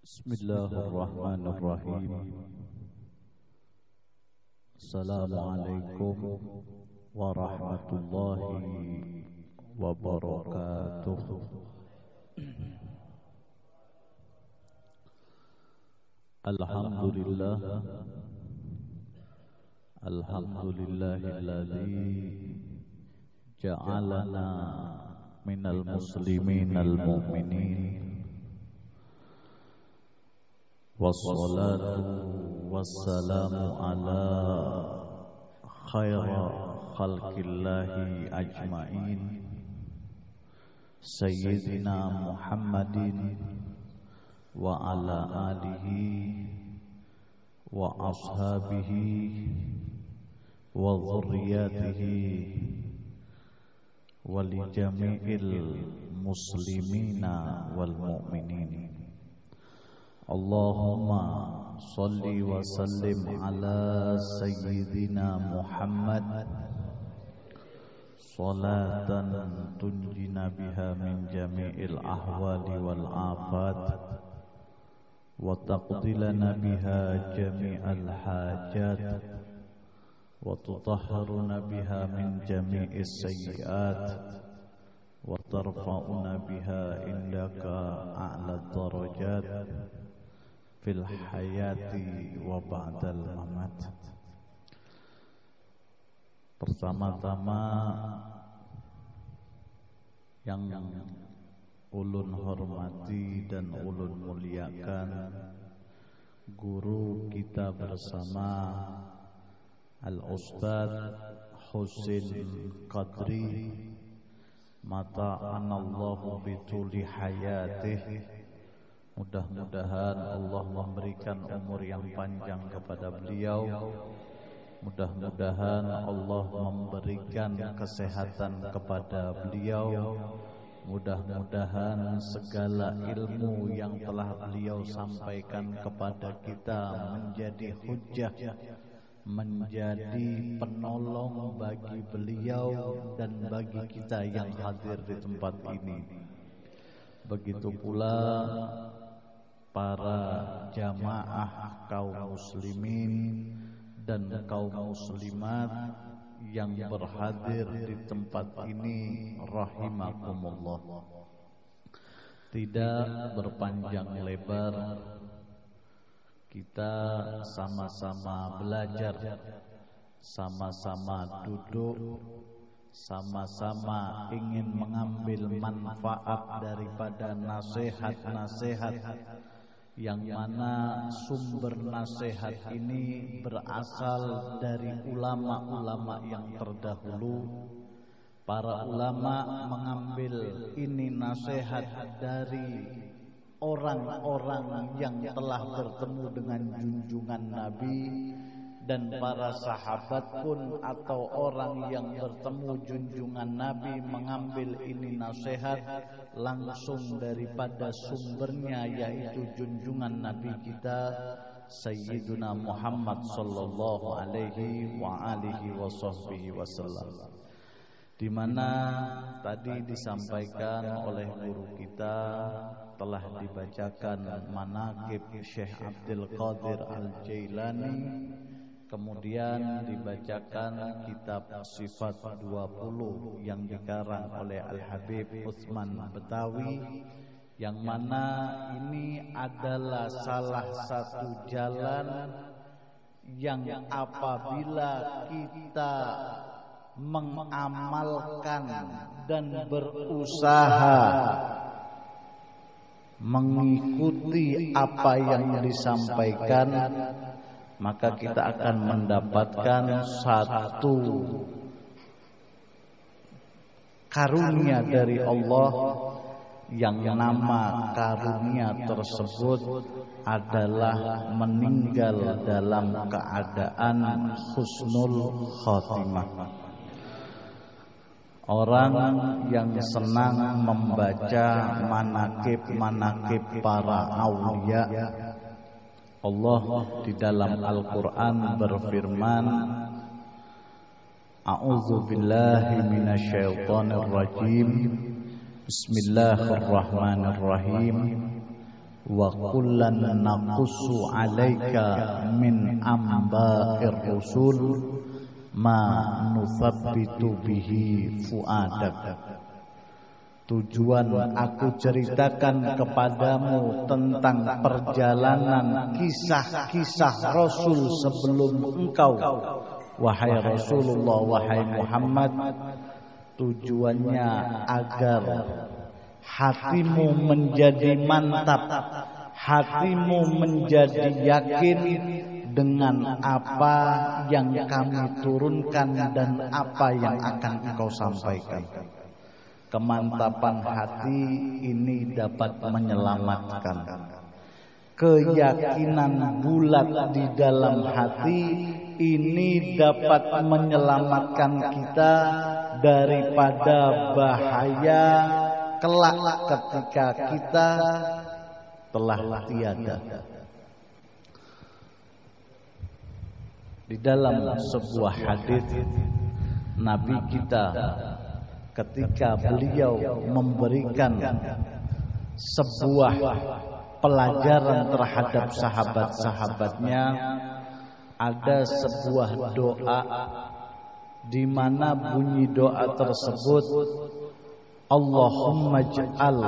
Bismillahirrahmanirrahim. Assalamualaikum warahmatullahi wabarakatuh. Alhamdulillah, alhamdulillahilladzi ja'alana minal musliminal mu'minin. Wassalatu wassalamu ala khaira khalqillahi ajma'in Sayyidina Muhammadin wa ala alihi wa ashabihi wa dhurriyyatihi wa li jami'il muslimina wal mu'minin. Allahumma salli wa sallim ala sayyidina Muhammad salatan tunjina biha min jami'il ahwali wal afat wa taqdilana biha jami'al hajat wa tutahharuna biha min jami'is sayyiat wa tarfa'una biha indaka a'la darajat fil hayati wa ba'dal mamat. Pertama-tama yang ulun hormati dan ulun muliakan guru kita bersama Al-Ustadz Husin Qadri, mata'anallahu bituli hayatih. Mudah-mudahan Allah memberikan umur yang panjang kepada beliau. Mudah-mudahan Allah memberikan kesehatan kepada beliau. Mudah-mudahan segala ilmu yang telah beliau sampaikan kepada kita menjadi hujjah, menjadi penolong bagi beliau dan bagi kita yang hadir di tempat ini. Begitu pula para jamaah kaum muslimin dan kaum muslimat yang berhadir di tempat ini rahimakumullah. Tidak berpanjang lebar, kita sama-sama belajar, sama-sama duduk, sama-sama ingin mengambil manfaat daripada nasihat-nasihat yang mana sumber nasihat ini berasal dari ulama-ulama yang terdahulu. Para ulama mengambil ini nasihat dari orang-orang yang telah bertemu dengan junjungan Nabi, dan para sahabat pun atau orang yang bertemu junjungan Nabi mengambil ini nasihat langsung daripada sumbernya, yaitu junjungan Nabi kita Sayyiduna Muhammad sallallahu alaihi wa alihi wasallam, di mana tadi disampaikan oleh guru kita telah dibacakan manaqib Syekh Abdul Qadir Al-Jailani. Kemudian dibacakan kitab Sifat 20 yang dikarang oleh Al-Habib Utsman Betawi, yang mana ini adalah salah satu jalan yang apabila kita mengamalkan dan berusaha mengikuti apa yang disampaikan, maka kita akan mendapatkan satu karunia dari Allah, yang nama karunia tersebut adalah meninggal dalam keadaan husnul khotimah. Orang yang senang membaca manaqib-manaqib para aulia, Allah di dalam Al-Quran berfirman, A'udzu billahi minasyaitonir rajim. Bismillahirrahmanirrahim. wa kullan naqussu 'alaika min amba'ir rusul ma nuthabbitu bihi fuadak. Tujuan aku ceritakan kepadamu tentang perjalanan kisah-kisah Rasul sebelum engkau, wahai Rasulullah, wahai Muhammad. Tujuannya agar hatimu menjadi mantap, hatimu menjadi yakin dengan apa yang kami turunkan dan apa yang akan engkau sampaikan. Kemantapan hati ini dapat menyelamatkan. Keyakinan bulat di dalam hati ini dapat menyelamatkan kita daripada bahaya kelak ketika kita telah tiada. Di dalam sebuah hadis Nabi kita ketika beliau memberikan sebuah pelajaran terhadap sahabat-sahabatnya, ada sebuah doa di mana bunyi doa tersebut, Allahumma ij'al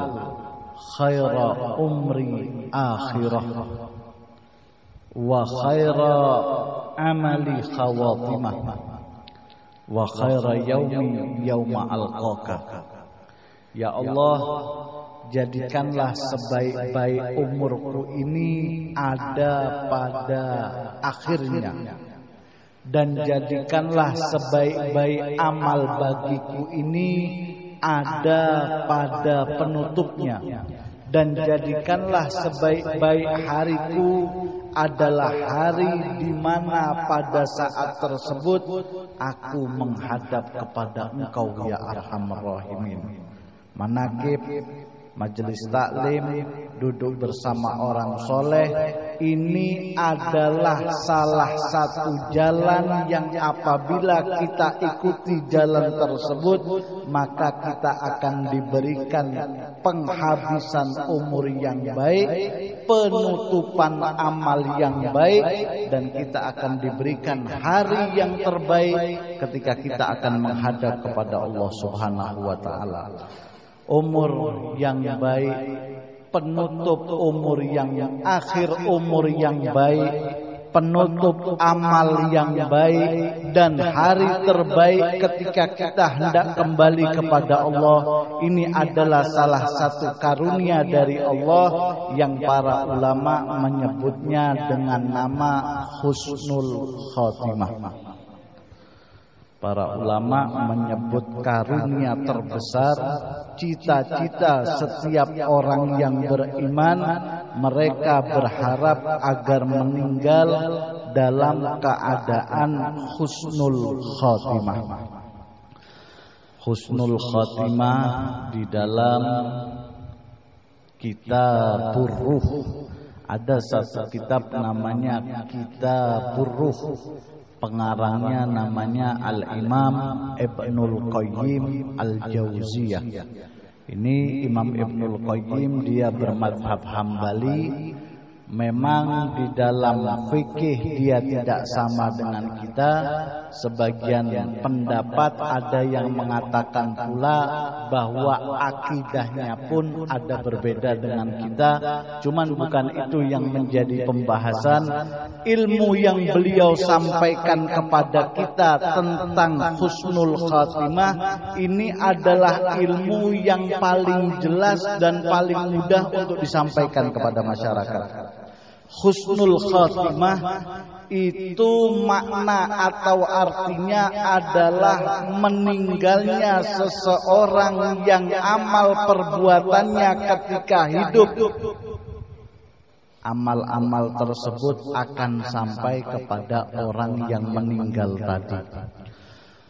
khaira umri akhirah wa khaira amali khawatimah wa khaira yaumi yauma alqaka. Ya Allah, jadikanlah sebaik-baik umurku ini ada pada akhirnya, dan jadikanlah sebaik-baik amal bagiku ini ada pada penutupnya, dan jadikanlah sebaik-baik hariku adalah hari di mana pada saat tersebut aku menghadap kepada Engkau ya Arhamar Rahimin. Manaqib, majelis taklim, duduk bersama orang soleh, ini adalah salah satu jalan yang apabila kita ikuti jalan tersebut, maka kita akan diberikan penghabisan umur yang baik, penutupan amal yang baik, dan kita akan diberikan hari yang terbaik ketika kita akan menghadap kepada Allah Subhanahu wa taala. Umur yang baik, penutup umur yang akhir umur yang baik, penutup amal yang baik, dan hari terbaik ketika kita hendak kembali kepada Allah. Ini adalah salah satu karunia dari Allah yang para ulama menyebutnya dengan nama husnul khotimah. Para ulama menyebut karunia terbesar, cita-cita setiap orang yang beriman, mereka berharap agar meninggal dalam keadaan husnul khotimah. Husnul khotimah di dalam Kitabur Ruh. Ada satu kitab namanya Kitabur Ruh. Pengarangnya namanya Al-Imam Ibnul Qayyim Al-Jauziyah. Ini Imam Ibnul Qayyim, dia bermadhab Hambali. Memang di dalam fikih dia tidak sama dengan kita. Sebagian pendapat ada yang mengatakan pula bahwa akidahnya pun ada berbeda dengan kita. Cuman bukan itu yang menjadi pembahasan. Ilmu yang beliau sampaikan kepada kita tentang husnul khatimah ini adalah ilmu yang paling jelas dan paling mudah untuk disampaikan kepada masyarakat. Husnul khatimah itu makna atau artinya adalah meninggalnya seseorang yang amal perbuatannya ketika hidup, amal-amal tersebut akan sampai kepada orang yang meninggal tadi.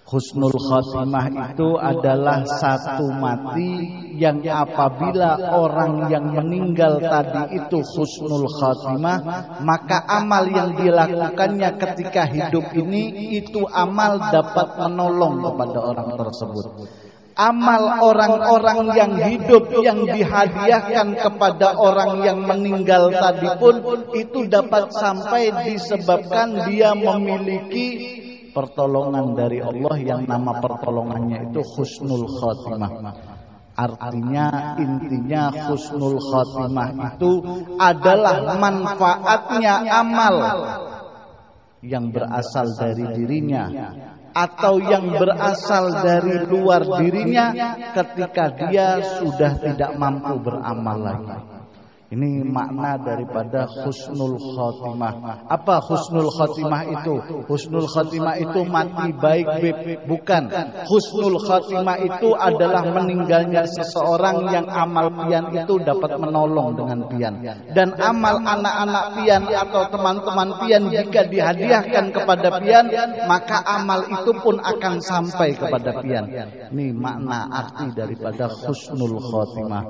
Husnul khatimah itu adalah satu mati yang apabila orang yang meninggal tadi itu husnul khatimah, maka amal yang dilakukannya ketika hidup ini itu amal dapat menolong kepada orang tersebut. Amal orang-orang yang hidup yang dihadiahkan kepada orang yang meninggal tadi pun itu dapat sampai disebabkan dia memiliki pertolongan dari Allah yang nama pertolongannya itu husnul khotimah. Artinya intinya husnul khotimah itu adalah manfaatnya amal yang berasal dari dirinya atau yang berasal dari luar dirinya ketika dia sudah tidak mampu beramal lagi. Ini makna daripada husnul khotimah. Apa husnul khotimah itu? Husnul khotimah itu mati baik, bukan. Husnul khotimah itu adalah meninggalnya seseorang yang amal pian itu dapat menolong dengan pian. Dan amal anak-anak pian atau teman-teman pian jika dihadiahkan kepada pian, maka amal itu pun akan sampai kepada pian. Ini makna arti daripada husnul khotimah.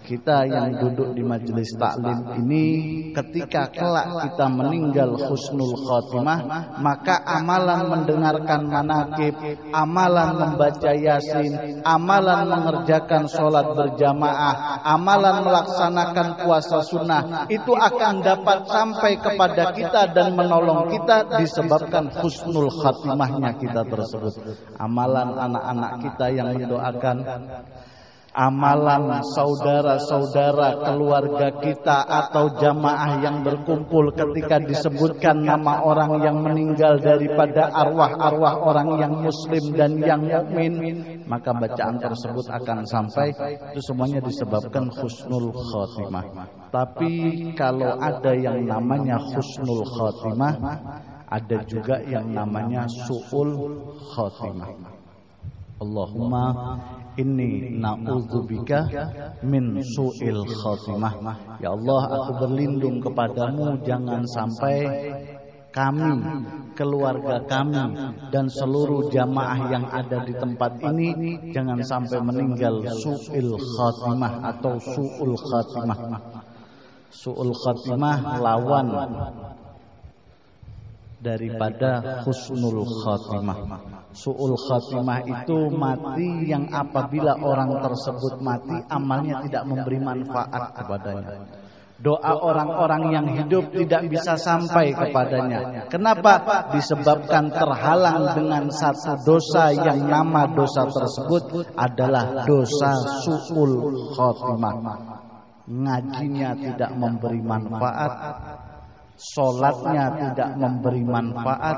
Kita yang duduk di majelis taklim ini ketika kelak kita meninggal husnul khotimah, maka amalan mendengarkan manaqib, amalan membaca yasin, amalan mengerjakan sholat berjamaah, amalan melaksanakan puasa sunnah itu akan dapat sampai kepada kita dan menolong kita disebabkan husnul khotimahnya kita tersebut. Amalan anak-anak kita yang mendoakan, amalan saudara-saudara keluarga kita atau jamaah yang berkumpul ketika disebutkan nama orang yang meninggal daripada arwah-arwah orang yang muslim dan yang mukmin, maka bacaan tersebut akan sampai. Itu semuanya disebabkan husnul khotimah. Tapi kalau ada yang namanya husnul khotimah, ada juga yang namanya su'ul khotimah. Allahumma inni na'udzubika min su'il khotimah. Ya Allah, aku berlindung kepadamu jangan sampai kami, keluarga kami dan seluruh jamaah yang ada di tempat ini jangan sampai meninggal su'il khotimah atau su'ul khotimah. Su'ul khotimah lawan daripada husnul khotimah. Su'ul khotimah itu mati yang apabila orang tersebut mati amalnya tidak memberi manfaat kepadanya. Doa orang-orang yang hidup tidak bisa sampai kepadanya. Kenapa? Disebabkan terhalang dengan satu dosa yang nama dosa tersebut adalah dosa su'ul khotimah. Ngajinya tidak memberi manfaat, sholatnya tidak memberi manfaat,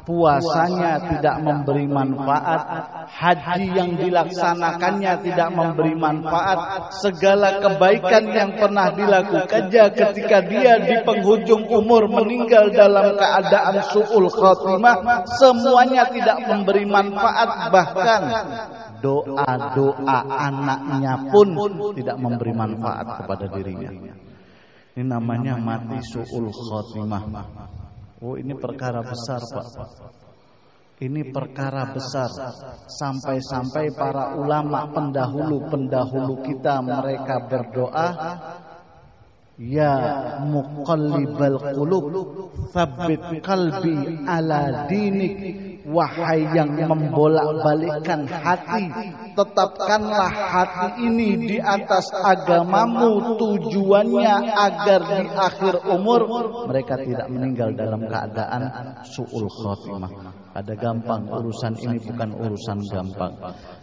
puasanya tidak memberi manfaat, haji yang dilaksanakannya tidak memberi manfaat, segala kebaikan yang pernah dilakukannya ketika dia di penghujung umur meninggal dalam keadaan su'ul khotimah, semuanya tidak memberi manfaat, bahkan doa-doa anaknya pun tidak memberi manfaat kepada dirinya. Ini namanya mati su'ul khotimah. Oh, ini perkara besar, Pak. Ini perkara besar. Sampai-sampai para ulama pendahulu kita mereka berdoa, ya muqallibal qulub, tsabbit qalbi ala dinik. Wahai yang membolak-balikkan hati, tetapkanlah hati ini di atas agamamu, tujuannya agar di akhir umur mereka tidak meninggal dalam keadaan su'ul khotimah. Ada gampang, urusan ini bukan urusan gampang.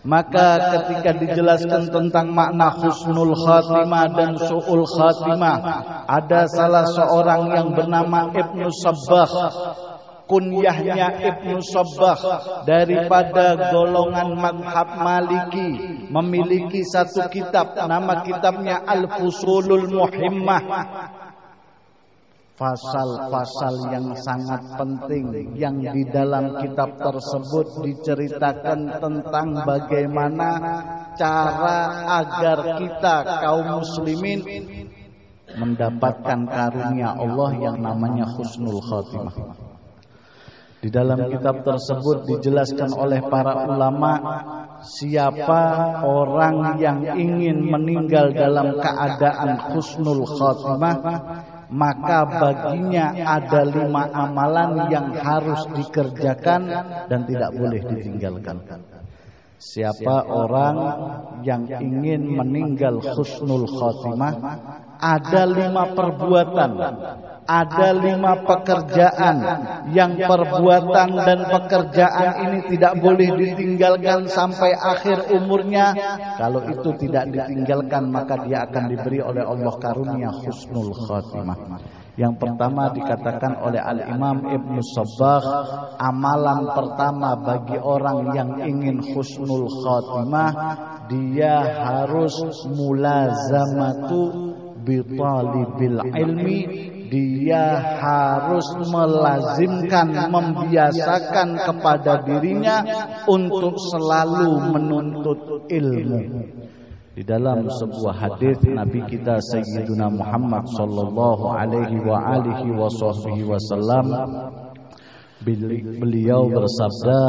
Maka ketika dijelaskan tentang makna husnul khotimah dan su'ul khotimah, ada salah seorang yang bernama Ibnu Sabbah, kunyahnya Ibnu Sabbah, daripada golongan mazhab Maliki, memiliki satu kitab, nama kitabnya Al-Fusulul Muhimmah. Fasal-fasal yang sangat penting yang di dalam kitab tersebut diceritakan tentang bagaimana cara agar kita kaum muslimin mendapatkan karunia Allah yang namanya husnul khotimah. Di dalam kitab tersebut dijelaskan oleh para ulama, siapa orang yang ingin meninggal dalam keadaan husnul khotimah, maka baginya ada 5 amalan yang harus dikerjakan dan tidak boleh ditinggalkan. Siapa orang yang ingin meninggal husnul khotimah, ada 5 perbuatan, ada 5 pekerjaan yang perbuatan dan pekerjaan ini tidak boleh ditinggalkan sampai akhir umurnya. Kalau itu tidak ditinggalkan, maka dia akan diberi oleh Allah karunia husnul khotimah. Yang pertama dikatakan oleh Al-Imam Ibn Sabbagh, amalan pertama bagi orang yang ingin husnul khotimah, dia harus mulazamatu bitalibil ilmi, dia harus melazimkan, membiasakan kepada dirinya untuk selalu menuntut ilmu. Di dalam sebuah hadis Nabi kita Sayyiduna Muhammad sallallahu alaihi wa alihi wasallam, beliau bersabda,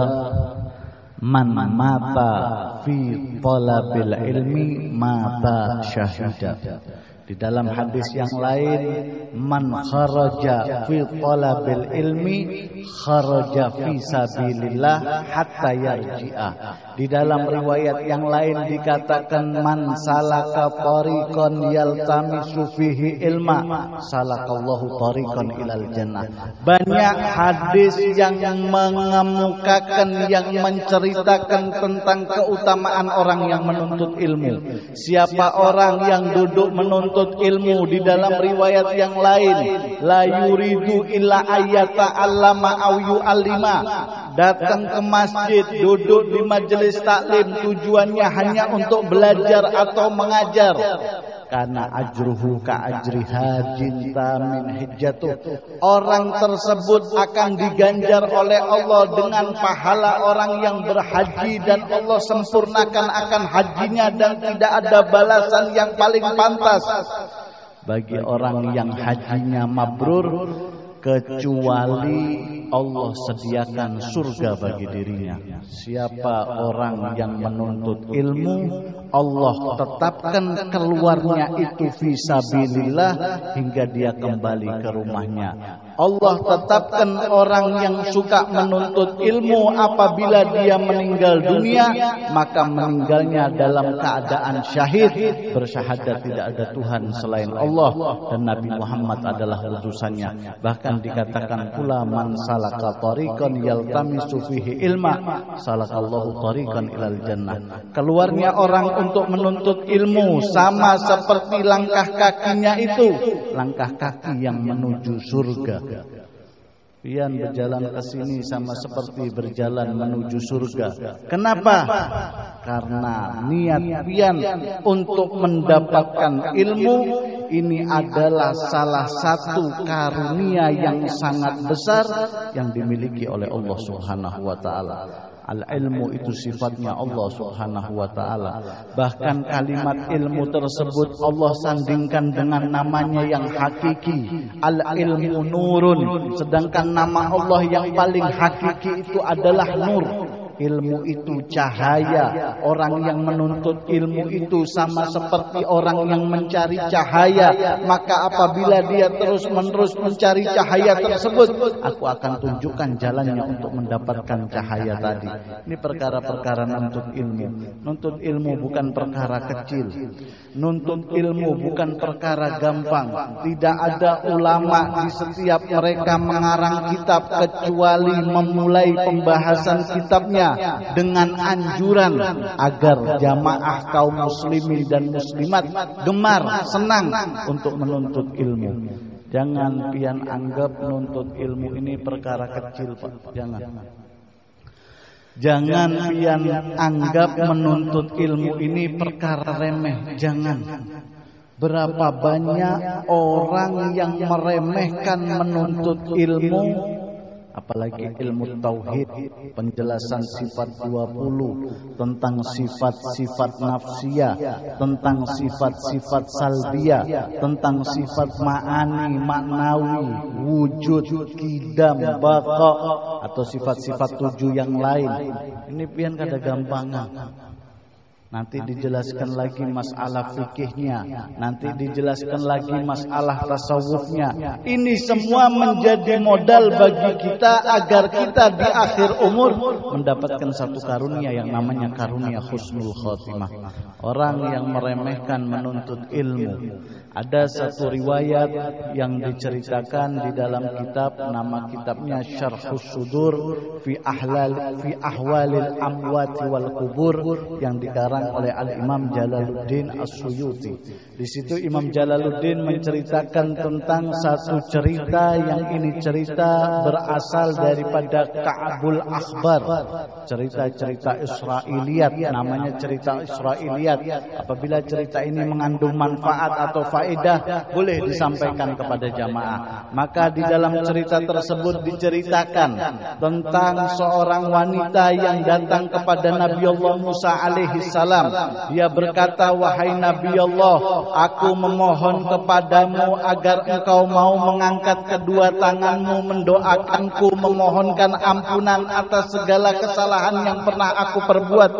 man mata fi talabil ilmi mata syahida. Di dalam hadis yang lain, man kharaja fi talabil ilmi kharaja fi sabilillah hatta yarji'a. Di dalam riwayat yang lain dikatakan, man salaka tariqan yaltamisu fihi ilma salakallahu tariqan ilal jannah. Banyak hadis yang mengemukakan, yang menceritakan tentang keutamaan orang yang menuntut ilmu. Siapa orang yang duduk menuntut ilmu, di dalam riwayat yang lain, la yuridu illa ayyata allama aw yu'allima, datang ke masjid, duduk di majelis taklim, tujuannya hanya untuk belajar atau mengajar. Karena ajruhu ka ajri hajin tamin hijjatuh, orang tersebut akan diganjar oleh Allah dengan pahala orang yang berhaji, dan Allah sempurnakan akan hajinya, dan tidak ada balasan yang paling pantas bagi orang yang hajinya mabrur kecuali Allah sediakan surga bagi dirinya. Siapa orang yang menuntut ilmu, Allah tetapkan keluarnya itu fisabilillah hingga dia kembali ke rumahnya. Allah tetapkan orang yang suka menuntut ilmu, apabila dia meninggal dunia, maka meninggalnya dalam keadaan syahid, bersyahadat tidak ada Tuhan selain Allah dan Nabi Muhammad adalah utusannya. Bahkan dikatakan pula, man salaka tariqan yaltamisu fihi ilma salakallahu tariqan ilal jannah. Keluarnya orang untuk menuntut ilmu sama seperti langkah kakinya itu, langkah kaki yang menuju surga. Pian berjalan ke sini sama seperti berjalan menuju surga. Kenapa? Karena niat pian untuk mendapatkan ilmu ini adalah salah satu karunia yang sangat besar yang dimiliki oleh Allah Subhanahu wa taala. Al-ilmu itu sifatnya Allah Subhanahu wa ta'ala. Bahkan kalimat ilmu tersebut Allah sandingkan dengan namanya yang hakiki, al-ilmu nurun. Sedangkan nama Allah yang paling hakiki itu adalah nur. Ilmu itu cahaya. Orang yang menuntut ilmu itu sama seperti orang yang mencari cahaya. Maka apabila dia terus-menerus mencari cahaya tersebut, aku akan tunjukkan jalannya untuk mendapatkan cahaya tadi. Ini perkara-perkara nuntut ilmu. Nuntut ilmu bukan perkara kecil. Nuntut ilmu bukan perkara gampang. Tidak ada ulama di setiap mereka mengarang kitab kecuali memulai pembahasan kitabnya dengan anjuran agar jamaah kaum muslimin dan muslimat gemar, senang untuk menuntut ilmu. Jangan pian anggap menuntut ilmu ini perkara kecil, Pak. Jangan pian anggap menuntut ilmu ini perkara remeh. Jangan. Berapa banyak orang yang meremehkan menuntut ilmu, apalagi ilmu tauhid, penjelasan sifat 20, tentang sifat-sifat nafsiyah, tentang sifat-sifat salbiyah, tentang sifat ma'ani, maknawi, wujud, kidam, baqa, atau sifat-sifat 7 yang lain. Ini pian kada gampangan. nanti dijelaskan lagi masalah fikihnya, nanti dijelaskan lagi masalah tasawufnya. Ini semua menjadi modal bagi kita agar kita di akhir umur mendapatkan satu karunia yang namanya karunia husnul khotimah. Orang yang meremehkan menuntut ilmu. Ada satu riwayat yang diceritakan di dalam kitab, nama kitabnya Syarhus Sudur fi Ahwalil Amwat wal Qubur, yang dikarang oleh Al-Imam Jalaluddin As-Suyuti. Di situ Imam Jalaluddin menceritakan tentang satu cerita yang ini cerita berasal daripada Ka'bul Akhbar. Cerita-cerita Israiliyat, namanya cerita Israiliyat. Apabila cerita ini mengandung manfaat atau faedah, boleh disampaikan kepada jamaah. Maka di dalam cerita tersebut diceritakan tentang seorang wanita yang datang kepada Nabi Allah Musa alaihi salam. Dia berkata, "Wahai Nabi Allah, aku memohon kepadamu agar engkau mau mengangkat kedua tanganmu, mendoakanku, memohonkan ampunan atas segala kesalahan yang pernah aku perbuat."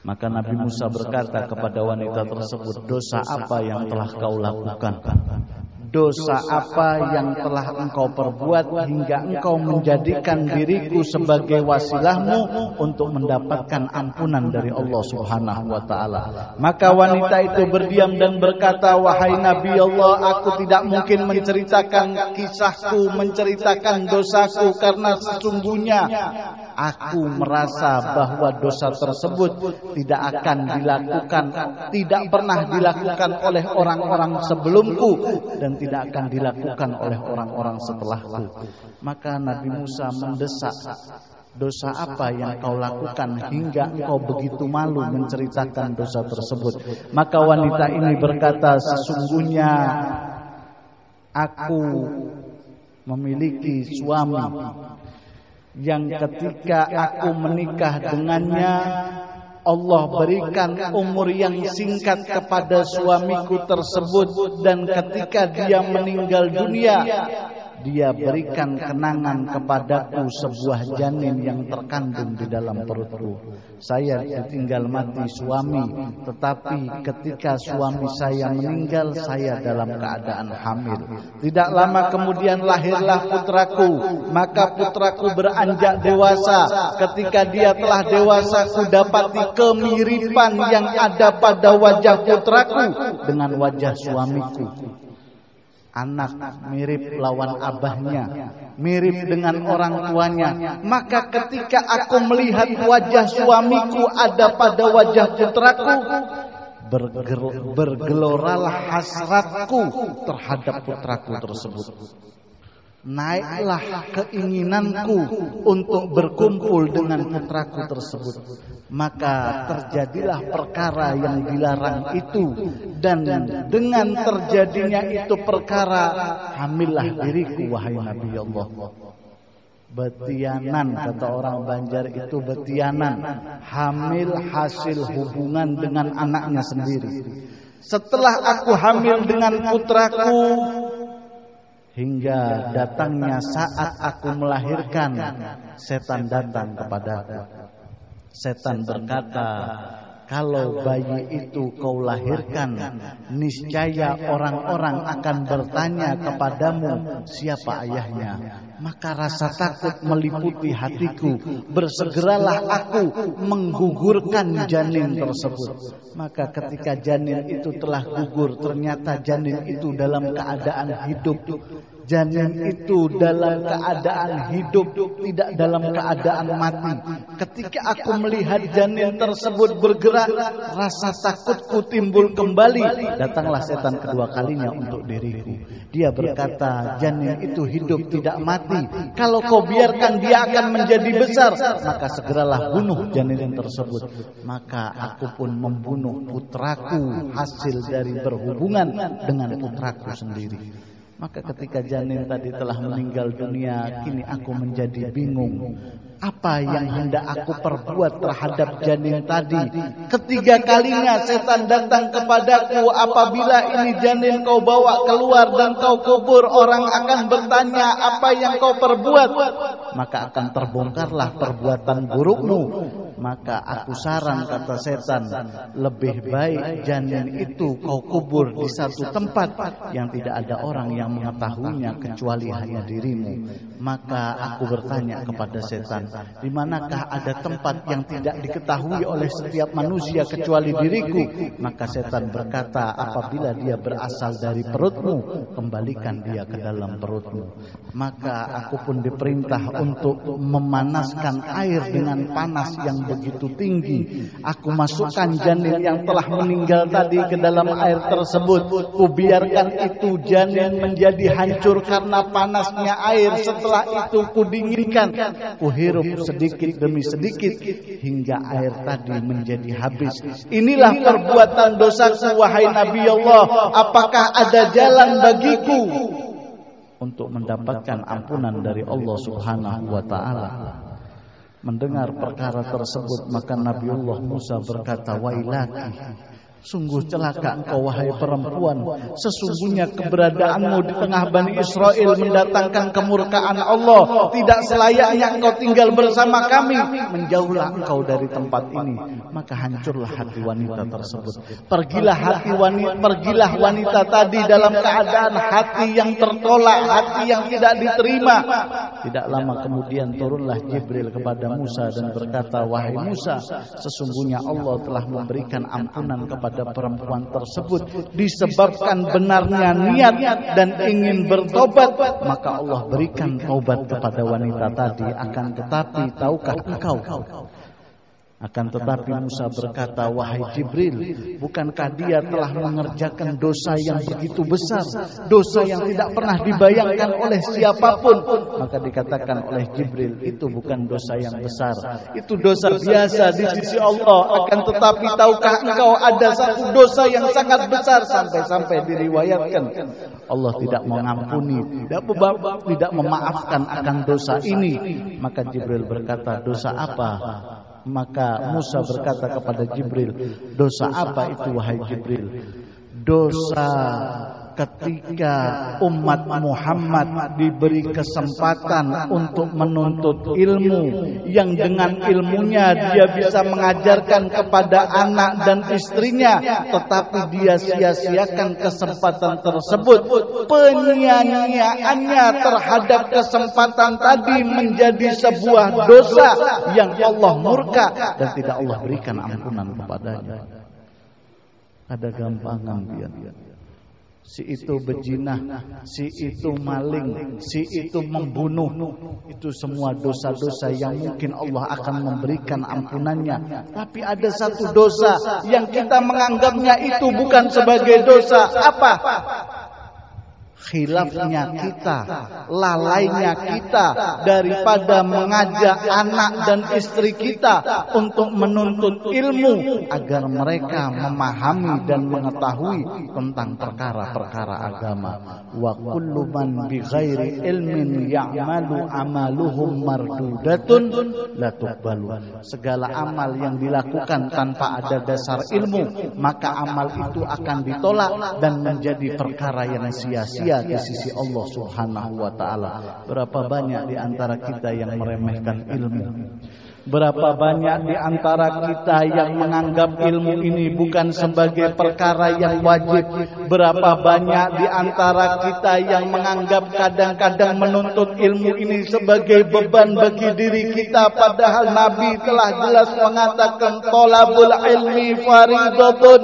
Maka Nabi Musa berkata kepada wanita tersebut, "Dosa apa yang telah kau lakukan? Dosa apa yang telah engkau perbuat hingga engkau menjadikan diriku sebagai wasilahmu untuk mendapatkan ampunan dari Allah Subhanahu wa ta'ala?" Maka wanita itu berdiam dan berkata, "Wahai Nabi Allah, aku tidak mungkin menceritakan kisahku, menceritakan dosaku, karena sesungguhnya aku merasa bahwa dosa tersebut tidak akan dilakukan, tidak pernah dilakukan oleh orang-orang sebelumku, dan tidak akan dilakukan oleh orang-orang setelahku." Maka Nabi Musa mendesak, "Dosa apa yang kau lakukan hingga engkau begitu malu menceritakan dosa tersebut?" Maka wanita ini berkata, "Sesungguhnya aku memiliki suami yang ketika aku menikah dengannya, Allah berikan umur yang singkat kepada suamiku tersebut, dan ketika dia meninggal dunia, dia berikan kenangan kepadaku sebuah janin yang terkandung di dalam perutku. Saya ditinggal mati suami, tetapi ketika suami saya meninggal, saya dalam keadaan hamil. Tidak lama kemudian lahirlah putraku, maka putraku beranjak dewasa. Ketika dia telah dewasa, kudapati kemiripan yang ada pada wajah putraku dengan wajah suamiku. Anak mirip lawan abahnya, mirip dengan orang tuanya. Maka ketika aku melihat wajah suamiku ada pada wajah putraku, bergeloralah hasratku terhadap putraku tersebut. Naiklah keinginanku untuk berkumpul dengan putraku tersebut. Maka terjadilah perkara yang dilarang itu, dan dengan terjadinya itu perkara, hamillah diriku wahai Nabi Allah. Betianan, kata orang Banjar itu betianan, hamil hasil hubungan dengan anaknya sendiri. Setelah aku hamil dengan putraku, hingga datangnya saat aku melahirkan, setan datang kepadaku. Setan berkata, "Kalau bayi itu kau lahirkan, niscaya orang-orang akan bertanya kepadamu siapa ayahnya." Maka rasa takut meliputi hatiku. Bersegeralah aku menggugurkan janin tersebut. Maka ketika janin itu telah gugur, ternyata janin itu dalam keadaan hidup. Janin itu dalam keadaan hidup, tidak dalam keadaan mati. Ketika aku melihat janin tersebut bergerak, rasa takutku timbul kembali. Datanglah setan kedua kalinya untuk diriku. Dia berkata, "Janin itu hidup, tidak mati. Kalau kau biarkan dia akan menjadi besar, maka segeralah bunuh janin tersebut." Maka aku pun membunuh putraku hasil dari berhubungan dengan putraku sendiri. Maka ketika janin tadi telah meninggal dunia, kini aku menjadi bingung. Apa yang hendak aku perbuat terhadap janin tadi? Ketiga kalinya setan datang kepadaku, "Apabila ini janin kau bawa keluar dan kau kubur, orang akan bertanya apa yang kau perbuat. Maka akan terbongkarlah perbuatan burukmu. maka aku saran, kata setan, lebih baik janin itu kau kubur di satu tempat yang tidak ada orang yang mengetahuinya kecuali hanya dirimu. Maka aku bertanya kepada setan, di manakah ada tempat yang tidak diketahui oleh setiap manusia kecuali diriku? Maka setan berkata, apabila dia berasal dari perutmu, kembalikan dia ke dalam perutmu. Maka aku pun diperintah untuk memanaskan air dengan panas yang begitu tinggi. Aku masukkan janin yang telah meninggal tadi ke dalam air tersebut. Kubiarkan itu janin menjadi hancur karena panasnya air. Setelah itu kudinginkan, kuhirup sedikit demi sedikit hingga air tadi menjadi habis. Inilah perbuatan dosaku, wahai Nabi Allah. Apakah ada jalan bagiku untuk mendapatkan ampunan dari Allah Subhanahu wa ta'ala? Mendengar perkara tersebut, maka Nabiullah Musa berkata, wailaki, sungguh celaka engkau wahai perempuan. Sesungguhnya keberadaanmu di tengah Bani Israel mendatangkan kemurkaan Allah. Tidak selayaknya engkau tinggal bersama kami. Menjauhlah engkau dari tempat ini. Maka hancurlah hati wanita tersebut. Pergilah wanita tadi dalam keadaan hati yang tertolak, hati yang tidak diterima. Tidak lama kemudian turunlah Jibril kepada Musa dan berkata, wahai Musa, sesungguhnya Allah telah memberikan ampunan kepada perempuan tersebut disebabkan benarnya niat dan ingin bertobat, maka Allah berikan taubat kepada wanita tadi. Akan tetapi tahukah engkau? Akan tetapi Musa berkata, wahai Jibril, bukankah dia telah mengerjakan dosa yang begitu besar, dosa yang tidak pernah dibayangkan oleh siapapun? Maka dikatakan oleh Jibril, itu bukan dosa yang besar, itu dosa biasa di sisi Allah. Akan tetapi tahukah engkau ada satu dosa yang sangat besar, sampai-sampai diriwayatkan Allah tidak mengampuni, tidak memaafkan akan dosa ini. Maka Jibril berkata, dosa apa? Maka Musa berkata kepada Jibril, dosa apa itu wahai Jibril? Dosa ketika umat Muhammad diberi kesempatan untuk menuntut ilmu, yang dengan ilmunya dia bisa mengajarkan kepada anak dan istrinya, tetapi dia sia-siakan kesempatan tersebut. Penyanyiaannya terhadap kesempatan tadi menjadi sebuah dosa yang Allah murka dan tidak Allah berikan ampunan kepadanya. Ada gampangan dia. Si itu bezinah, si itu maling, si itu membunuh. Itu semua dosa-dosa yang mungkin Allah akan memberikan ampunannya. Tapi ada satu dosa yang kita menganggapnya itu bukan sebagai dosa. Apa? Khilafnya kita, lalainya kita daripada mengajak anak dan istri kita untuk menuntut ilmu agar mereka memahami dan mengetahui tentang perkara-perkara agama. Wa kullu man bi ghairi ilmin ya'malu amaluhum mardudatun la tuqbalu. Segala amal yang dilakukan tanpa ada dasar ilmu, maka amal itu akan ditolak dan menjadi perkara yang sia-sia di sisi Allah Subhanahu wa ta'ala. Berapa banyak di antara kita yang meremehkan ilmu? Berapa banyak di antara kita yang menganggap ilmu ini bukan sebagai perkara yang wajib? Berapa banyak di antara kita yang menganggap kadang-kadang menuntut ilmu ini sebagai beban bagi diri kita, padahal Nabi telah jelas mengatakan thalabul ilmi faridatun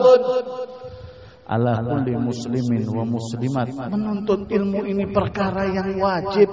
ala kulli muslimin wa muslimat. Menuntut ilmu ini perkara yang wajib,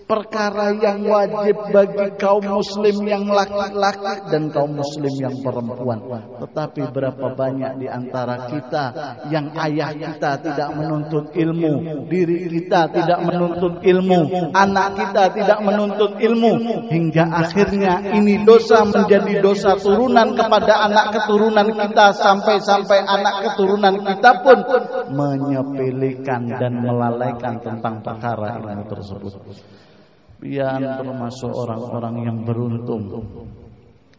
perkara yang wajib bagi kaum muslim yang laki-laki dan kaum muslim yang perempuan. Tetapi berapa banyak di antara kita yang ayah kita tidak menuntut ilmu, diri kita tidak menuntut ilmu, anak kita tidak menuntut ilmu, hingga akhirnya ini dosa menjadi dosa turunan kepada anak keturunan kita, sampai-sampai anak keturunan kita pun menyepelekan dan melalaikan tentang perkara ilmu tersebut. Pian termasuk orang-orang yang beruntung.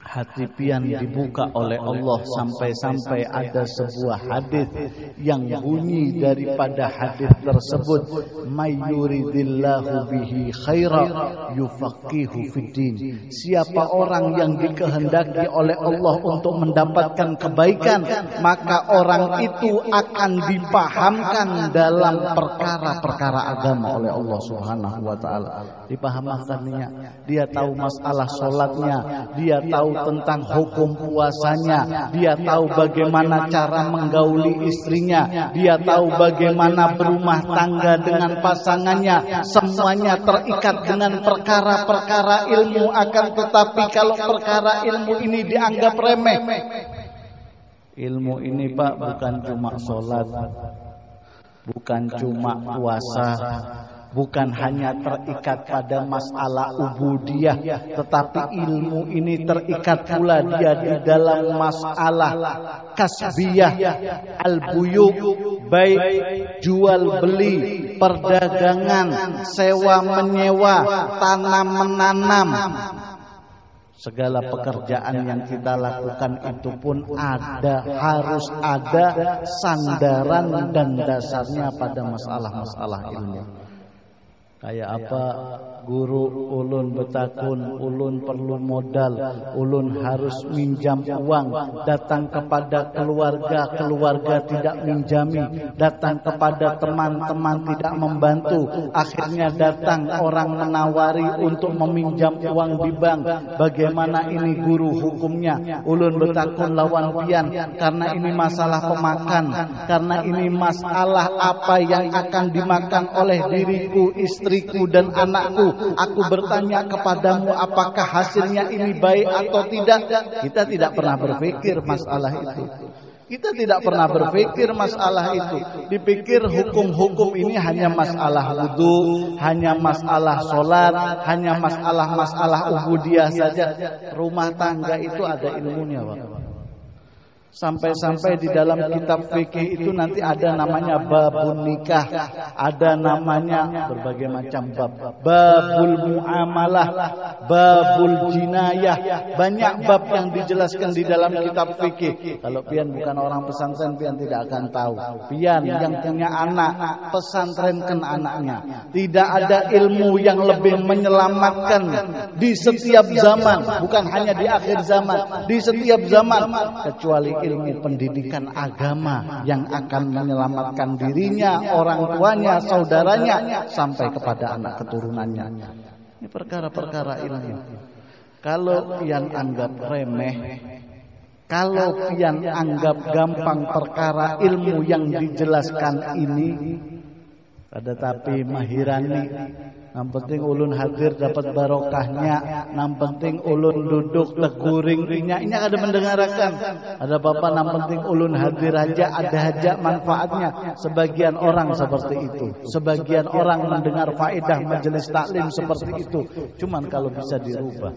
hati pian dibuka oleh Allah sampai-sampai ada sebuah hadis yang bunyi daripada hadis tersebut, may yuridillahu bihi khaira yufaqihu fiddin. Siapa orang yang dikehendaki oleh Allah untuk mendapatkan kebaikan, maka orang itu akan dipahamkan dalam perkara-perkara agama oleh Allah Subhanahu wa taala. Dipahamkannya, dia tahu masalah salatnya, dia tahu tentang hukum puasanya, dia tahu bagaimana cara menggauli istrinya, dia tahu bagaimana berumah tangga dengan pasangannya. Semuanya terikat dengan perkara-perkara ilmu. Akan tetapi kalau perkara ilmu ini dianggap remeh, ilmu ini Pak bukan cuma sholat, bukan cuma puasa, bukan hanya terikat pada masalah ubudiyah, tetapi ilmu ini terikat pula dia di dalam masalah kasbiyah, al-buyu', baik jual beli, perdagangan, sewa menyewa, tanam menanam. Segala pekerjaan yang kita lakukan itu pun harus ada sandaran dan dasarnya pada masalah-masalah ilmu. Kayak apa? Guru ulun betakun, ulun perlu modal, ulun harus minjam uang, datang kepada keluarga tidak minjami, datang kepada teman-teman tidak membantu, akhirnya datang orang menawari untuk meminjam uang di bank. Bagaimana ini guru hukumnya? Ulun betakun lawan pian, karena ini masalah pemakan, karena ini masalah apa yang akan dimakan oleh diriku, istriku dan anakku. Aku bertanya kepadamu, apakah hasilnya ini baik atau tidak? Kita tidak pernah berpikir masalah itu. Kita tidak pernah berpikir masalah itu. Dipikir hukum-hukum ini hanya masalah wudu, hanya masalah sholat, hanya masalah-masalah ubudiyah saja. Rumah tangga itu ada ilmunya, Pak. Sampai-sampai di dalam kitab fikih itu nanti ada namanya babun nikah, ada namanya berbagai macam bab, babul muamalah, babul jinayah, banyak bab yang dijelaskan di dalam kitab fikih. Kalau pian bukan orang pesantren, pian tidak akan tahu. Pian yang punya anak, pesantrenkan anaknya. Tidak ada ilmu yang lebih menyelamatkan di setiap zaman, bukan hanya di akhir zaman, di setiap zaman, kecuali ilmu pendidikan agama yang akan menyelamatkan dirinya, orang tuanya, saudaranya, sampai kepada anak keturunannya. Ini perkara-perkara ilmu. Kalau pian anggap remeh, kalau pian anggap gampang perkara ilmu yang dijelaskan ini, tetapi mahirani, yang penting ulun hadir dapat barokahnya, yang penting ulun duduk teguringnya, ini ada mendengarkan. Ada bapak, yang penting ulun hadir aja, ada aja manfaatnya. Sebagian orang seperti itu, sebagian orang mendengar faedah majelis taklim seperti itu. Cuman kalau bisa dirubah,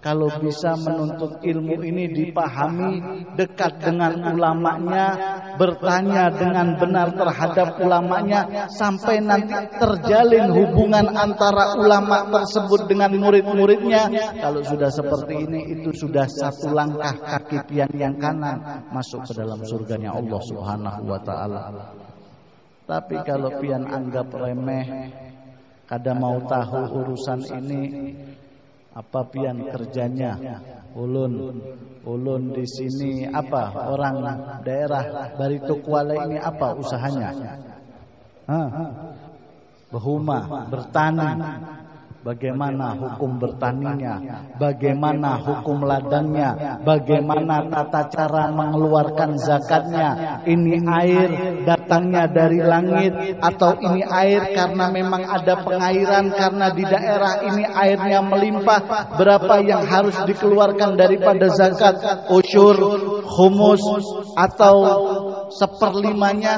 kalau bisa menuntut ilmu ini dipahami, dekat dengan ulamanya, bertanya dengan benar terhadap ulamanya, sampai nanti terjalin hubungan antara ulama tersebut dengan murid-muridnya. Kalau sudah seperti ini, itu sudah satu langkah kaki pian yang kanan masuk ke dalam surganya Allah Subhanahu wa taala. Tapi kalau pian anggap remeh, kada mau tahu urusan ini, apa pian kerjanya? Ulun di sini apa? Orang daerah Barito Kuala ini apa usahanya? Berhuma, bertani. Bagaimana hukum bertaninya, bagaimana hukum ladangnya, bagaimana tata cara mengeluarkan zakatnya. Ini air datangnya dari langit, atau ini air karena memang ada pengairan, karena di daerah ini airnya melimpah. Berapa yang harus dikeluarkan daripada zakat, usyur, khumus, atau 1/5-nya.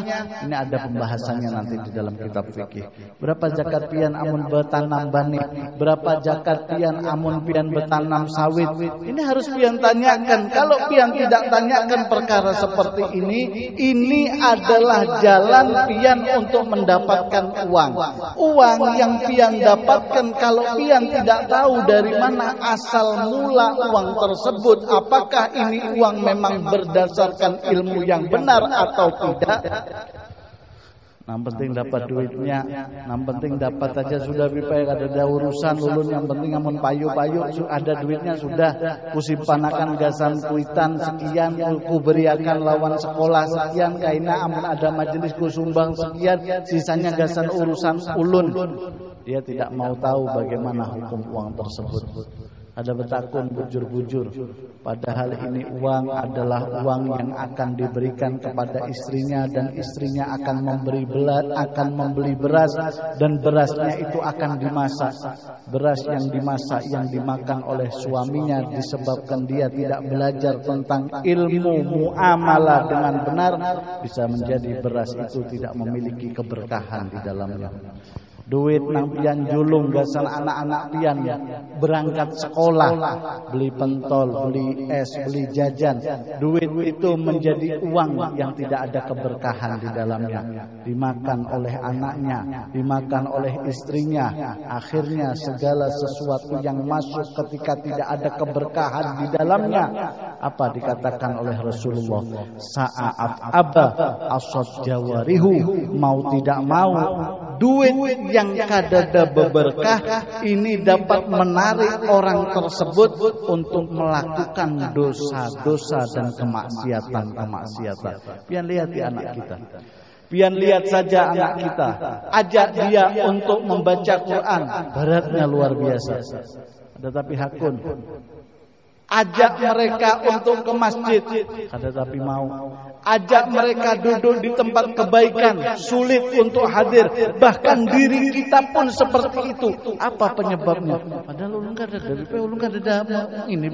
Ini ada pembahasannya nanti di dalam kitab fikih. Berapa zakat pian amun betanam bani, berapa zakat pian amun pian betanam sawit. Ini harus pian tanyakan. Kalau pian tidak tanyakan perkara seperti ini adalah jalan pian untuk mendapatkan uang. Uang yang pian dapatkan kalau pian tidak tahu dari mana asal mula uang tersebut, apakah ini uang memang berdasarkan ilmu yang benar atau tidak. Yang penting dapat duitnya, yang penting dapat aja sudah bipai ada urusan ulun, yang penting amun payu-payu ada duitnya sudah kusimpanakan gasan kuitan sekian, ku beriakan lawan sekolah sekian, kaina amun ada majelis ku sumbang sekian, sisanya gasan urusan ulun. Dia tidak mau tahu bagaimana hukum uang tersebut. Ada betakun bujur-bujur, padahal ini uang adalah uang yang akan diberikan kepada istrinya, dan istrinya akan membeli beras, dan berasnya itu akan dimasak. Beras yang dimasak yang dimakan oleh suaminya disebabkan dia tidak belajar tentang ilmu muamalah dengan benar, bisa menjadi beras itu tidak memiliki keberkahan di dalamnya. Duit nang pian julung gasan anak-anak pian berangkat sekolah, beli pentol, beli es, beli jajan. Duit itu menjadi uang yang tidak ada keberkahan di dalamnya. Dimakan oleh anaknya, dimakan oleh istrinya. Akhirnya segala sesuatu yang masuk ketika tidak ada keberkahan di dalamnya, apa dikatakan oleh Rasulullah? Sa'af abba asad jawarihu, mau tidak mau duit yang kadada berberkah ini dapat menarik orang tersebut untuk melakukan dosa-dosa dan kemaksiatan. Pian lihat di anak kita. Pian lihat saja anak kita. Ajak dia untuk membaca Quran, beratnya luar biasa. Tetapi hakun. Ajak mereka untuk ke masjid, tetapi mau. Ajak mereka duduk di tempat kebaikan, sulit untuk hadir. Bahkan diri kita pun seperti itu. Apa penyebabnya? Padahal ulun kada ada, ulun kada ada ini,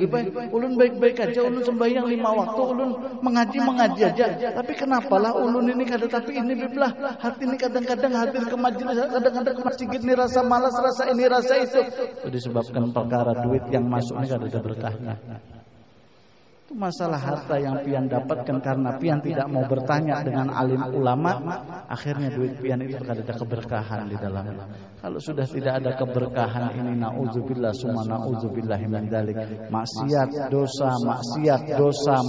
ulun baik-baik aja, ulun sembahyang 5 waktu, ulun mengaji aja. Tapi kenapalah ulun ini kada, tapi ini biblah hati ini kadang-kadang hadir ke majelis, kadang-kadang ke masjid ini rasa malas, rasa ini, rasa itu. Itu disebabkan perkara duit yang masuk ini kada ada berkahnya. Itu masalah harta yang pian dapatkan karena pian tidak mau bertanya dengan alim ulama, akhirnya duit pian itu tidak ada keberkahan di dalamnya. Kalau sudah tidak ada keberkahan ini, naudzubillah summa naudzubillah min dzalik, maksiat dosa,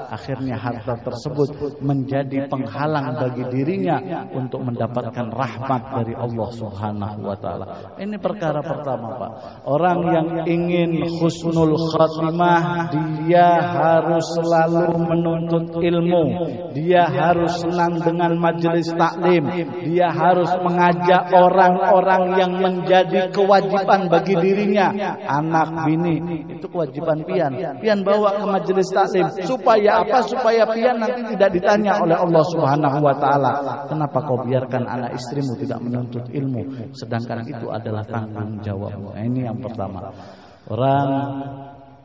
akhirnya harta tersebut menjadi penghalang bagi dirinya untuk mendapatkan rahmat dari Allah Subhanahu wa taala. Ini perkara pertama, Pak. Orang yang ingin husnul khatimah, dia harus selalu menuntut ilmu. Dia harus senang dengan majelis taklim. Dia harus mengajak orang-orang yang menjadi kewajiban bagi dirinya. Anak bini, itu kewajiban pian. Pian bawa ke majelis taklim. Supaya apa? Supaya pian nanti tidak ditanya oleh Allah Subhanahu wa taala, kenapa kau biarkan anak istrimu tidak menuntut ilmu, sedangkan itu adalah tanggung jawabmu. Ini yang pertama. Orang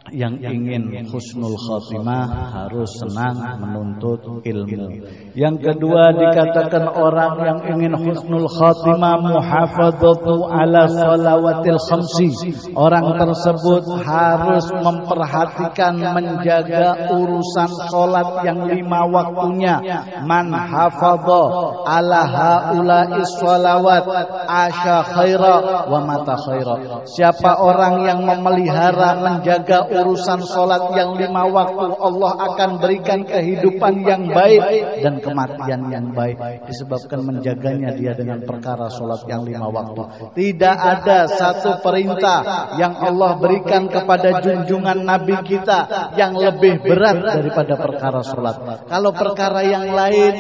yang ingin husnul khatimah harus senang menuntut ilmu. Yang kedua dikatakan orang yang ingin husnul khatimah muhafadzatu ala shalawatil khamsi. Orang tersebut harus memperhatikan menjaga urusan salat yang 5 waktunya. Man hafadha ala haula'i shalawat asya khaira wa mata khaira. Siapa orang yang memelihara menjaga urusan sholat yang 5 waktu, Allah akan berikan kehidupan yang baik dan kematian yang baik, disebabkan menjaganya dia dengan perkara sholat yang 5 waktu. Tidak ada satu perintah yang Allah berikan kepada junjungan Nabi kita yang lebih berat daripada perkara sholat. Kalau perkara yang lain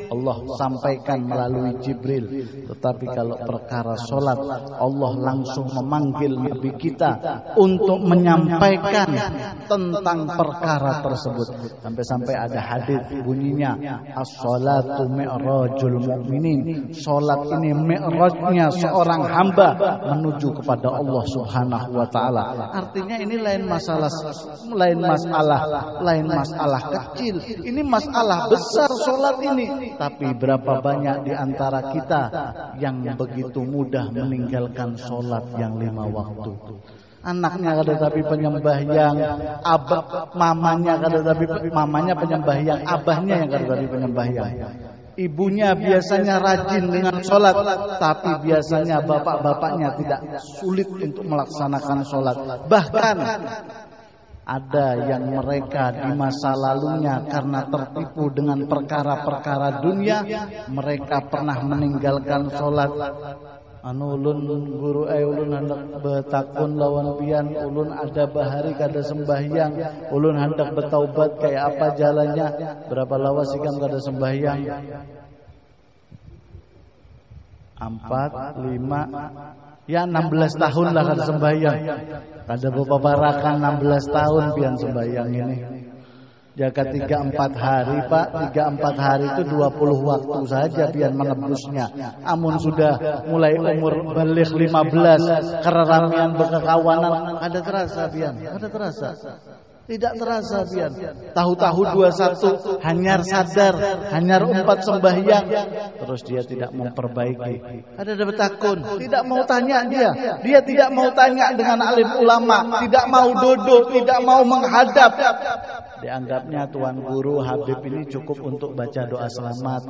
Allah sampaikan melalui Jibril. Tetapi kalau perkara sholat, Allah langsung memanggil Nabi kita untuk menyampaikan tentang perkara tersebut. Sampai-sampai ada hadis bunyinya, as-sholatu mi'rajul mu'minin. Sholat ini mi'rajnya seorang hamba menuju kepada Allah Subhanahu wa taala. Artinya ini lain masalah kecil. Ini masalah besar sholat ini. Tapi berapa banyak di antara kita yang begitu mudah meninggalkan sholat yang 5 waktu. Anaknya kada tapi penyembahyang, mamanya kada tapi mamanya penyembahyang, abahnya yang kada tapi penyembahyang. Ibunya biasanya rajin dengan sholat, tapi biasanya bapak-bapaknya tidak, sulit untuk melaksanakan sholat. Bahkan ada yang mereka di masa lalunya karena tertipu dengan perkara-perkara dunia, mereka pernah meninggalkan sholat. Ulun guru ulun hendak betakun lawan pian, ulun ada bahari kada sembahyang, ulun hendak bertaubat, kayak apa jalannya? Berapa lawas ikam kada sembahyang? 4, 5, ya 16 tahun lah kada sembahyang. Kada baparakan 16 tahun pian sembahyang ini. Jaga 3-4 hari Pak, 3-4 hari itu 20 waktu saja pian menebusnya. Amun sudah mulai umur balik 15, keramian berkekawanan, ada terasa pian, ada terasa. Tidak terasa pian. Tahu-tahu 21 hanyar sadar, hanyar 4 sembahyang, terus dia tidak memperbaiki. Ada bertakun, tidak mau tanya dia. Dia tidak mau tanya dengan alim ulama, tidak mau duduk, tidak mau menghadap. Dianggapnya tuan guru Habib ini cukup untuk baca doa selamat,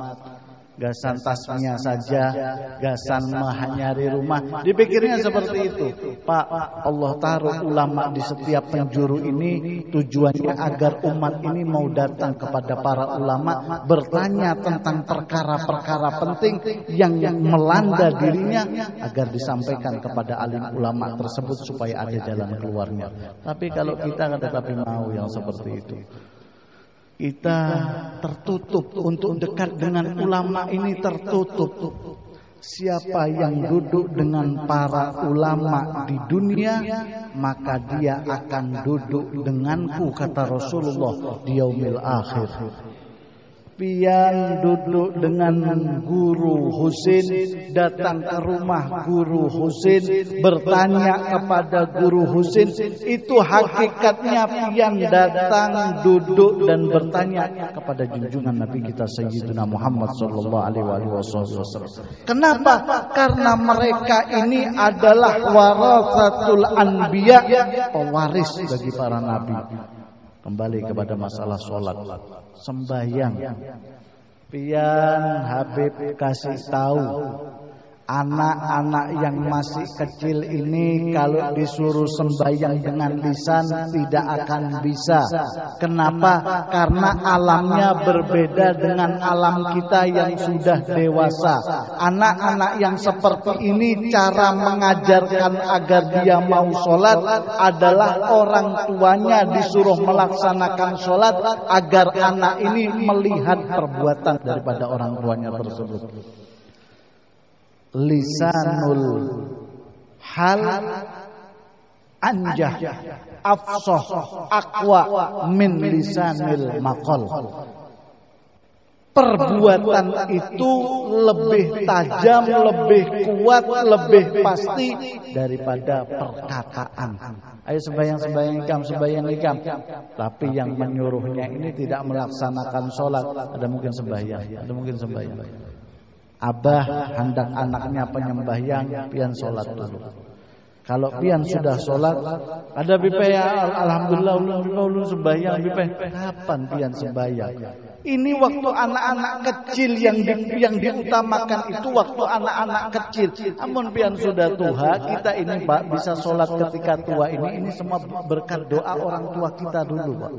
gasan tasnya saja, gasan menghanyari rumah. Dipikirnya seperti itu. Pak, Allah taruh ulama di setiap penjuru ini tujuannya agar umat ini mau datang kepada para ulama, bertanya tentang perkara-perkara penting yang melanda dirinya, agar disampaikan kepada alim ulama tersebut supaya ada jalan keluarnya. Tapi kalau kita tetapi mau yang seperti itu, kita tertutup untuk dekat dengan ulama ini, tertutup. Siapa yang duduk dengan para ulama di dunia, maka dia akan duduk denganku, kata Rasulullah di yaumil akhir. Pian duduk dengan Guru Husin, datang ke rumah Guru Husin, bertanya kepada Guru Husin, itu hakikatnya pian datang, duduk dan bertanya kepada junjungan Nabi kita Sayyidina Muhammad sallallahu alaihi wasallam. Kenapa? Karena mereka ini adalah warasatul anbiya, pewaris bagi para nabi. Kembali kepada masalah sholat, sembahyang. Pian Habib kasih tahu, anak-anak yang masih kecil ini kalau disuruh sembahyang dengan lisan tidak akan bisa. Kenapa? Karena alamnya berbeda dengan alam kita yang sudah dewasa. Anak-anak yang seperti ini, cara mengajarkan agar dia mau sholat adalah orang tuanya disuruh melaksanakan sholat agar anak ini melihat perbuatan daripada orang tuanya tersebut. Lisanul hal anjah afsah aqwa min lisanil maqal. Perbuatan itu lebih tajam, lebih kuat, lebih pasti daripada perkataan. Ayo sembahyang ikam. Tapi yang menyuruhnya ini tidak melaksanakan sholat, ada mungkin sembahyang. Abah hendak anaknya penyembahyang, pian sholat dulu. Kalau pian sudah sholat, ada bipe ya, alhamdulillah ulun sembahyang bipe. Kapan pian sembahyang? Ini waktu anak-anak kecil yang diutamakan, itu waktu anak-anak kecil. Amun pian sudah tua, kita ini Pak bisa sholat ketika tua ini semua berkat doa orang tua kita dulu Pak.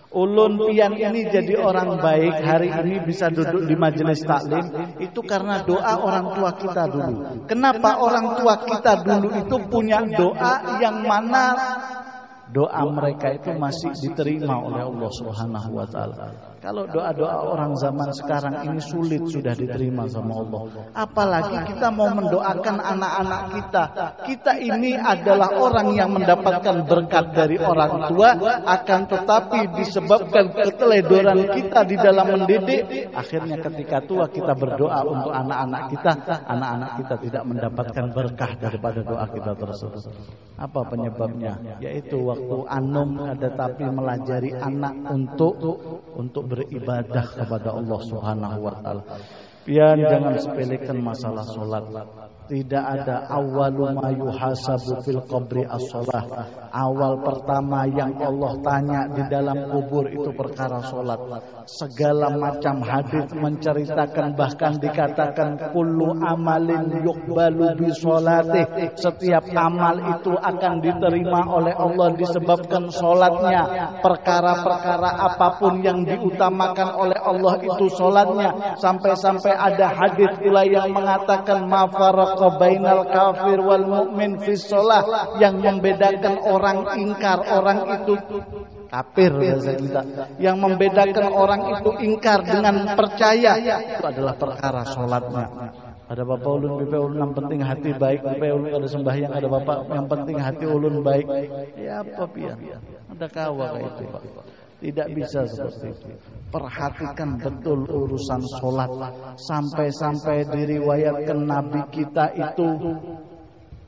Ulun pian ini jadi orang baik hari ini bisa duduk di majelis taklim, itu karena doa orang tua kita dulu. Kenapa orang tua kita dulu itu punya doa yang mana doa mereka itu masih diterima oleh Allah Subhanahu wa taala? Kalau doa-doa orang zaman sekarang ini sulit sudah diterima sama Allah. Apalagi kita mau mendoakan anak-anak kita. Kita ini adalah orang yang mendapatkan berkat dari orang tua, akan tetapi disebabkan keteledoran kita di dalam mendidik, akhirnya ketika tua kita berdoa untuk anak-anak kita tidak mendapatkan berkah daripada doa kita tersebut. Apa penyebabnya? Yaitu waktu anum tetapi melajari anak untuk beribadah kepada Allah Subhanahu wa taala. Pian jangan sepelekan masalah salat. Tidak ada awwalu ma yuhasabu fil qabri as-shalah. Awal pertama yang Allah tanya di dalam kubur itu perkara salat. Segala macam hadis menceritakan, bahkan dikatakan kullu amalin yuqbalu bi sholati. Setiap amal itu akan diterima oleh Allah disebabkan salatnya. Perkara-perkara apapun yang diutamakan oleh Allah itu salatnya. Sampai-sampai ada hadis pula yang mengatakan ma faraqa bainal kafir wal mu'min fi shalah, yang membedakan orang ingkar, orang itu kafir bahasa kita, yang membedakan orang itu ingkar dengan percaya itu adalah perkara salatnya. Ada bapak ulun BP ulun yang penting hati baik, BP ulun ada sembahyang, ada bapak yang penting hati ulun baik. Ya apa pian? Ada kawa kayak itu, Pak. Tidak bisa seperti itu. Perhatikan betul urusan sholat. Sampai-sampai diriwayatkan Nabi kita itu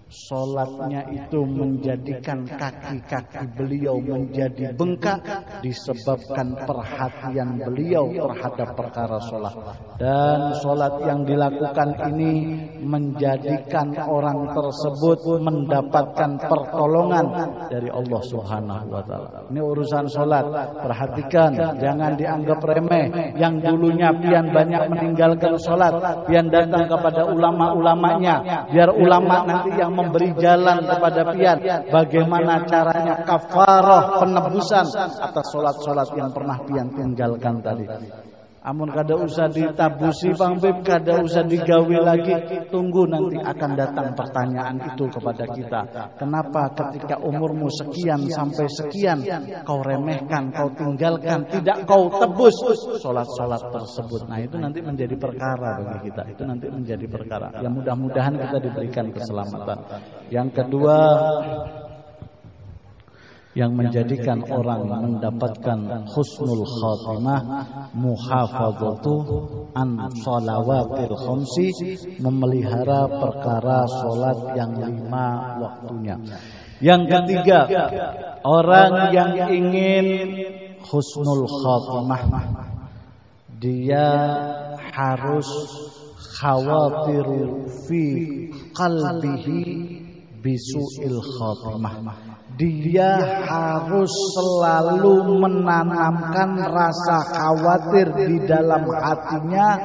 sholatnya itu menjadikan kaki-kaki beliau menjadi bengkak disebabkan perhatian beliau terhadap perkara sholat. Dan sholat yang dilakukan ini menjadikan orang tersebut mendapatkan pertolongan dari Allah Subhanahu wa taala. Ini urusan sholat. Perhatikan, jangan dianggap remeh. Yang dulunya pian banyak meninggalkan sholat, pian datang kepada ulama-ulamanya, biar ulama nanti yang memberi jalan kepada pian bagaimana caranya kafarah, penebusan atas sholat-sholat yang pernah pian tinggalkan tadi. Amun kada usah ditabusi Bang Beb, kada usah digawi lagi. Tunggu nanti akan datang pertanyaan itu kepada kita. Kenapa ketika umurmu sekian sampai sekian kau remehkan, kau tinggalkan, tidak kau tebus sholat-sholat tersebut. Nah itu nanti menjadi perkara bagi kita. Itu nanti menjadi perkara. Ya mudah-mudahan kita diberikan keselamatan. Yang kedua, yang menjadikan orang mendapatkan husnul khatimah, muhafadzatu an shalawatil khamsi, memelihara perkara salat yang 5 waktunya. Yang ketiga, orang yang ingin husnul khatimah, dia harus khawatiru fi qalbihi bisu'il khatimah. Dia harus selalu menanamkan rasa khawatir di dalam hatinya,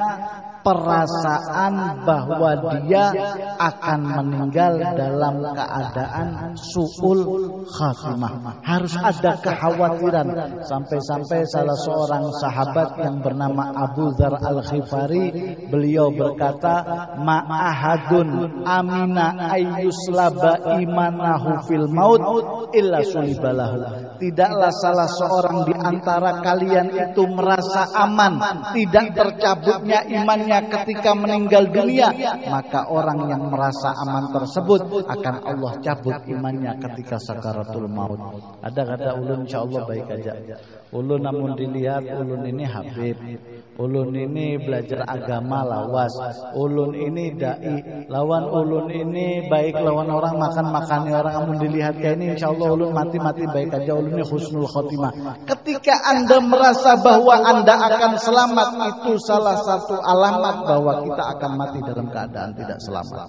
perasaan bahwa dia akan meninggal dalam keadaan su'ul khatimah. Harus ada kekhawatiran. Sampai-sampai salah seorang sahabat yang bernama Abu Dzar Al-Ghifari, beliau berkata, ma'ahadun amina ayyuslaba imanahu fil maut illa sulibalahu. Tidaklah salah seorang di antara kalian itu merasa aman, tidak tercabutnya imannya ketika meninggal dunia, maka orang yang merasa aman tersebut akan Allah cabut imannya ketika sakaratul maut. Ada kata ulun insyaallah baik aja. Ulun namun dilihat ulun ini habib, ulun ini belajar agama lawas, ulun ini dai, lawan ulun ini baik lawan orang makan-makani orang, namun dilihat kayak ini insyaallah ulun mati-mati baik aja, ulun ini husnul khotimah. Ketika Anda merasa bahwa Anda akan selamat, itu salah satu alamat bahwa kita akan mati dalam keadaan tidak selamat.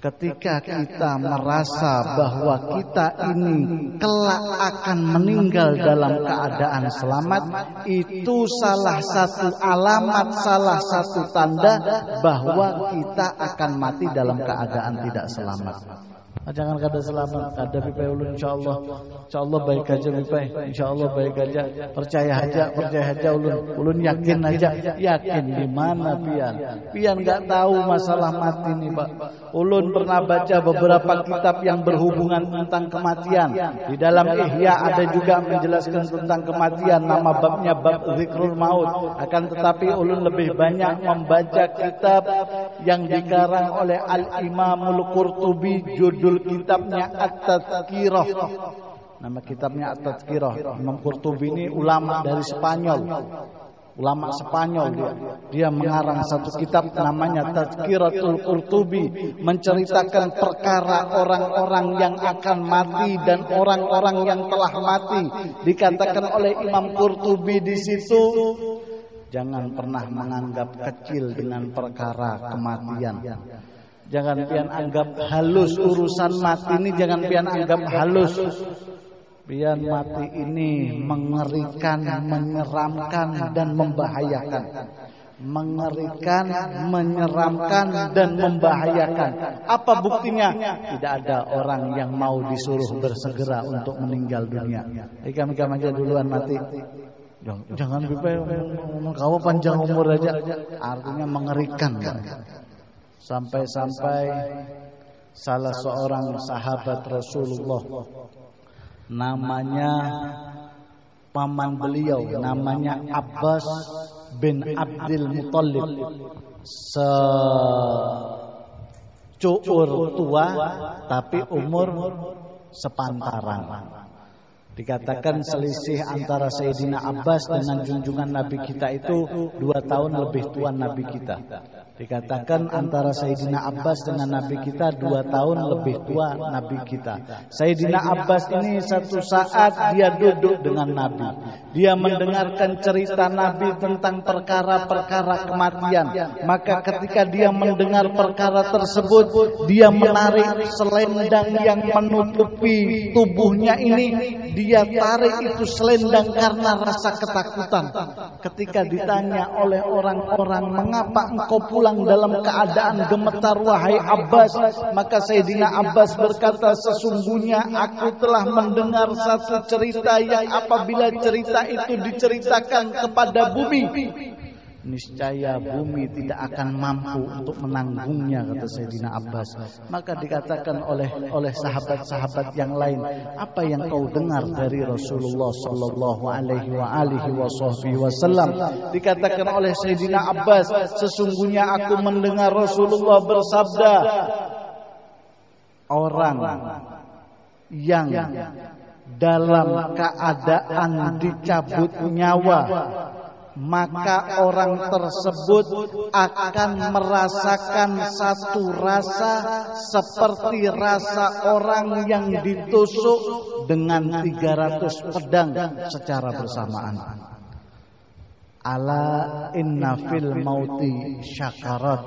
Ketika kita merasa bahwa kita ini kelak akan meninggal dalam keadaan selamat, itu salah satu alamat, salah satu tanda bahwa kita akan mati dalam keadaan tidak selamat. Jangan kada selamat, kada pipai ulun insyaallah baik aja pipai, insyaallah baik aja. Percaya aja ulun yakin aja. Yakin di mana pian enggak tahu masalah mati nih, Pak. Ulun pernah baca beberapa kitab yang berhubungan tentang kematian. Di dalam Ihya ada juga menjelaskan tentang kematian, nama babnya bab zikrul maut. Akan tetapi ulun lebih banyak membaca kitab yang dikarang oleh Al-Imamul Qurtubi, judul kitabnya At-Tadhkirah. Nama kitabnya At-Tadhkirah. Imam Qurtubi ini ulama dari Spanyol. Ulama Spanyol dia mengarang satu kitab namanya Tadhkiratul Qurtubi, menceritakan perkara orang-orang yang akan mati dan orang-orang yang telah mati. Dikatakan oleh Imam Qurtubi di situ, jangan pernah menganggap kecil dengan perkara kematian. Jangan pian anggap halus urusan mati ini, jangan pian anggap halus. Pian mati ini mengerikan, menyeramkan dan membahayakan. Mengerikan, menyeramkan dan membahayakan. Apa buktinya? Tidak ada orang yang mau disuruh bersegera untuk meninggal dunia. Kami aja duluan mati. Jangan pipai kau panjang umur aja. Artinya mengerikan. Sampai-sampai salah seorang sahabat Rasulullah, namanya paman beliau, namanya Abbas bin Abdul Muthalib, secuur tua tapi umur sepantaran. Dikatakan selisih antara Sayyidina Abbas dengan junjungan Nabi kita itu 2 tahun lebih tua Nabi kita. Dikatakan antara Sayyidina Abbas dengan Nabi kita 2 tahun lebih tua Nabi kita. Sayyidina Abbas ini satu saat dia duduk dengan Nabi. Dia mendengarkan cerita Nabi tentang perkara-perkara kematian. Maka ketika dia mendengar perkara tersebut, dia menarik selendang yang menutupi tubuhnya ini. Dia tarik itu selendang karena rasa ketakutan. Ketika ditanya oleh orang-orang, mengapa engkau pulang dalam keadaan gemetar wahai Abbas? Maka Sayyidina Abbas berkata, sesungguhnya aku telah mendengar satu cerita yang apabila cerita itu diceritakan kepada bumi, niscaya bumi tidak akan mampu untuk menanggungnya, kata Sayyidina Abbas. Maka dikatakan oleh sahabat-sahabat yang lain, apa yang kau dengar dari Rasulullah sallallahu alaihi wasallam? Dikatakan oleh Sayyidina Abbas, sesungguhnya aku mendengar Rasulullah bersabda, orang yang dalam keadaan dicabut nyawa, maka orang tersebut akan merasakan satu rasa seperti rasa orang yang ditusuk dengan 300 pedang secara bersamaan. Ala inna fil mauti syakarat.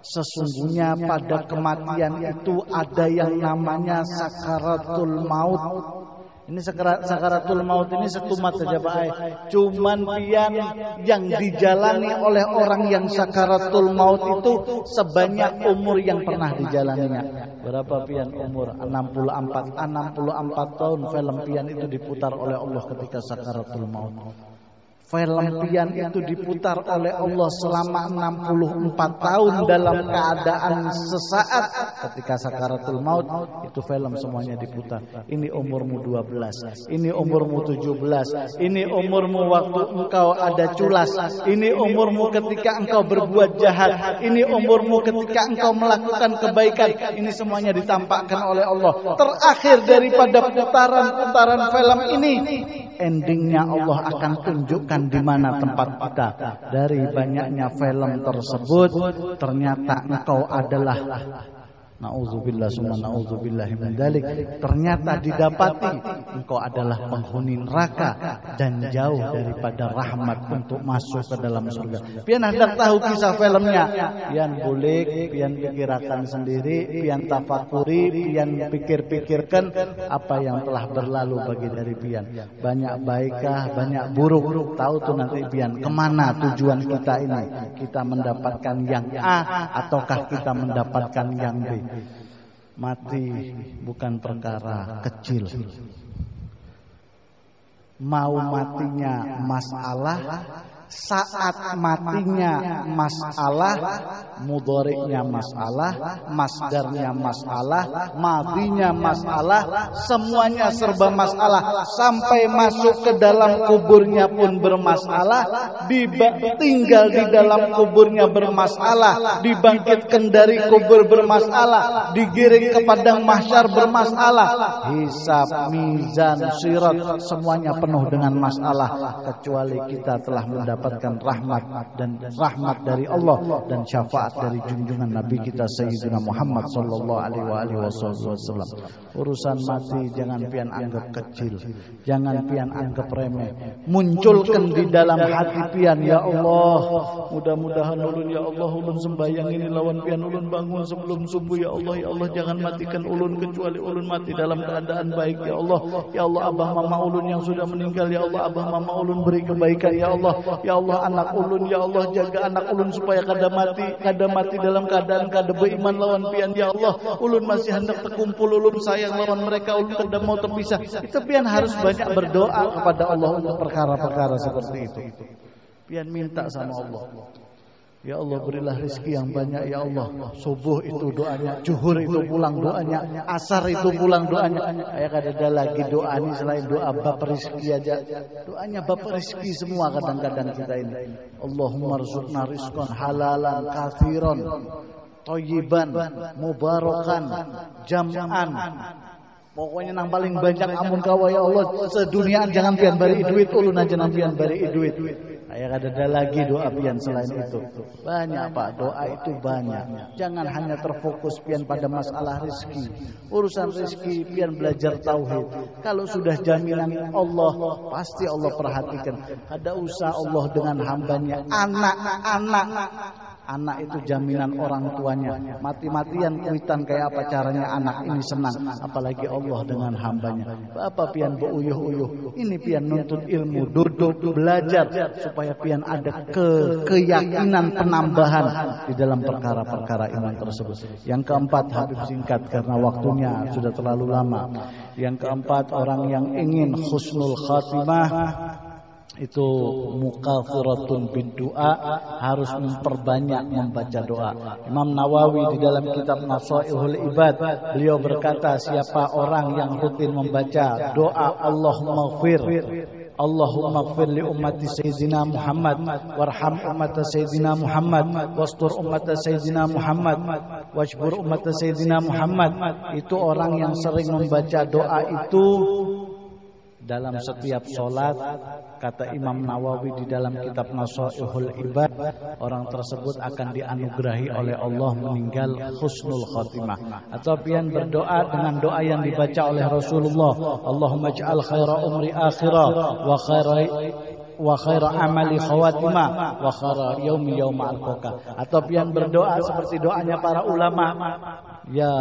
Sesungguhnya pada kematian itu ada yang namanya sakaratul maut. Ini sakaratul maut ini setumat saja Pak. Cuman pian yang dijalani oleh orang yang sakaratul maut itu sebanyak umur yang pernah dijalaninya. Berapa pian umur? 64 tahun film pian itu diputar oleh Allah ketika sakaratul maut. Film pian itu diputar oleh Allah selama 64 tahun dalam keadaan sesaat. Ketika sakaratul maut itu film semuanya diputar. Ini umurmu 12, ini umurmu 17, ini umurmu waktu engkau ada culas, ini umurmu ketika engkau berbuat jahat, ini umurmu ketika engkau melakukan kebaikan. Ini semuanya ditampakkan oleh Allah. Terakhir daripada putaran-putaran film ini, endingnya Allah akan tunjukkan di mana tempat kita. Dari banyaknya film tersebut, ternyata engkau adalah, na'udzubillah summa na'udzubillahi min dzalik, ternyata didapati engkau adalah penghuni neraka dan jauh daripada rahmat untuk masuk ke dalam surga. Pian hendak tahu kisah filmnya, pian bulik, pian pikirkan sendiri, pian tafakuri, pian pikir-pikirkan apa yang telah berlalu bagi dari pian. Banyak baikkah, banyak buruk. Tahu tuh nanti pian kemana tujuan kita ini. Kita mendapatkan yang A ataukah kita mendapatkan yang B. Mati bukan perkara kecil. Mau matinya masalah, saat matinya masalah, mudhari'nya masalah, masdarnya masalah, madinya masalah, semuanya serba masalah. Sampai masuk ke dalam kuburnya pun bermasalah, tinggal di dalam kuburnya bermasalah, dibangkitkan dari kubur bermasalah, digiring ke padang mahsyar bermasalah, hisab, mizan, sirat, semuanya penuh dengan masalah, kecuali kita telah mendapatkan rahmat dari Allah dan syafaat dari junjungan Nabi kita Sayyidina Muhammad sallallahu alaihi wasallam. Urusan mati jangan pian anggap kecil, jangan pian anggap remeh. Munculkan di dalam hati pian, ya Allah, mudah-mudahan ulun ya Allah, ulun sembahyang ini lawan pian ulun bangun sebelum subuh, ya Allah jangan matikan ulun kecuali ulun mati dalam keadaan baik, ya Allah abah mama ulun yang sudah meninggal, ya Allah abah mama ulun beri kebaikan, ya Allah anak ulun, ya Allah jaga anak ulun supaya kada mati dalam keadaan kada beriman lawan pian, ya Allah ulun masih hendak terkumpul, ulun sayang lawan mereka, ulun kada mau terpisah. Itu pian harus banyak berdoa kepada Allah untuk perkara-perkara seperti itu. Pian minta sama Allah, ya Allah berilah rezeki yang banyak, ya Allah. Subuh itu doanya, zuhur itu pulang doanya, asar itu pulang doanya. Kayak ada lagi doa ini selain doa bab rezeki aja. Doanya bab rezeki semua kadang-kadang kita ini. Allahumma rzuqna rizqan halalan katsiran thayyiban mubarakan jam'an. Pokoknya nang paling banyak amun kawa, ya Allah seduniaan jangan pian bari duit, ulun aja nang pian bari duit. Kayak ada lagi doa pian selain itu. Banyak Pak, doa itu banyak. Jangan hanya terfokus pian pada masalah rezeki. Urusan rezeki pian belajar tauhid. Kalau sudah jaminan Allah, pasti Allah perhatikan. Ada usaha Allah dengan hambanya. Anak itu jaminan orang tuanya. Mati-matian kuitan kayak apa caranya anak ini senang, apalagi Allah dengan hambanya. Bapak pian beuyuh-uyuh, ini pian nuntut ilmu, duduk belajar supaya pian ada keyakinan penambahan di dalam perkara-perkara iman tersebut. Yang keempat, Habib singkat karena waktunya sudah terlalu lama. Yang keempat, orang yang ingin husnul khatimah itu mukafiratun biddu'a, harus memperbanyak membaca doa. Imam Nawawi di dalam kitab Nasaihul Ibad, beliau berkata, siapa orang yang rutin membaca doa Allahumma ighfir li ummati Sayyidina Muhammad warham ummata Sayyidina Muhammad wastur ummata Sayyidina Muhammad wajbur ummata Sayyidina Muhammad, itu orang yang sering membaca doa itu dalam setiap sholat. Kata Imam Nawawi di dalam kitab Nasaihul Ibad, orang tersebut akan dianugerahi oleh Allah meninggal husnul khatimah. Atau pian berdoa dengan doa yang dibaca oleh Rasulullah, Allahumma ij'al khaira umri akhirah wa khaira amali khawatimah wa khaira yaumi yauma alqaka. Atau pian berdoa seperti doanya para ulama, ya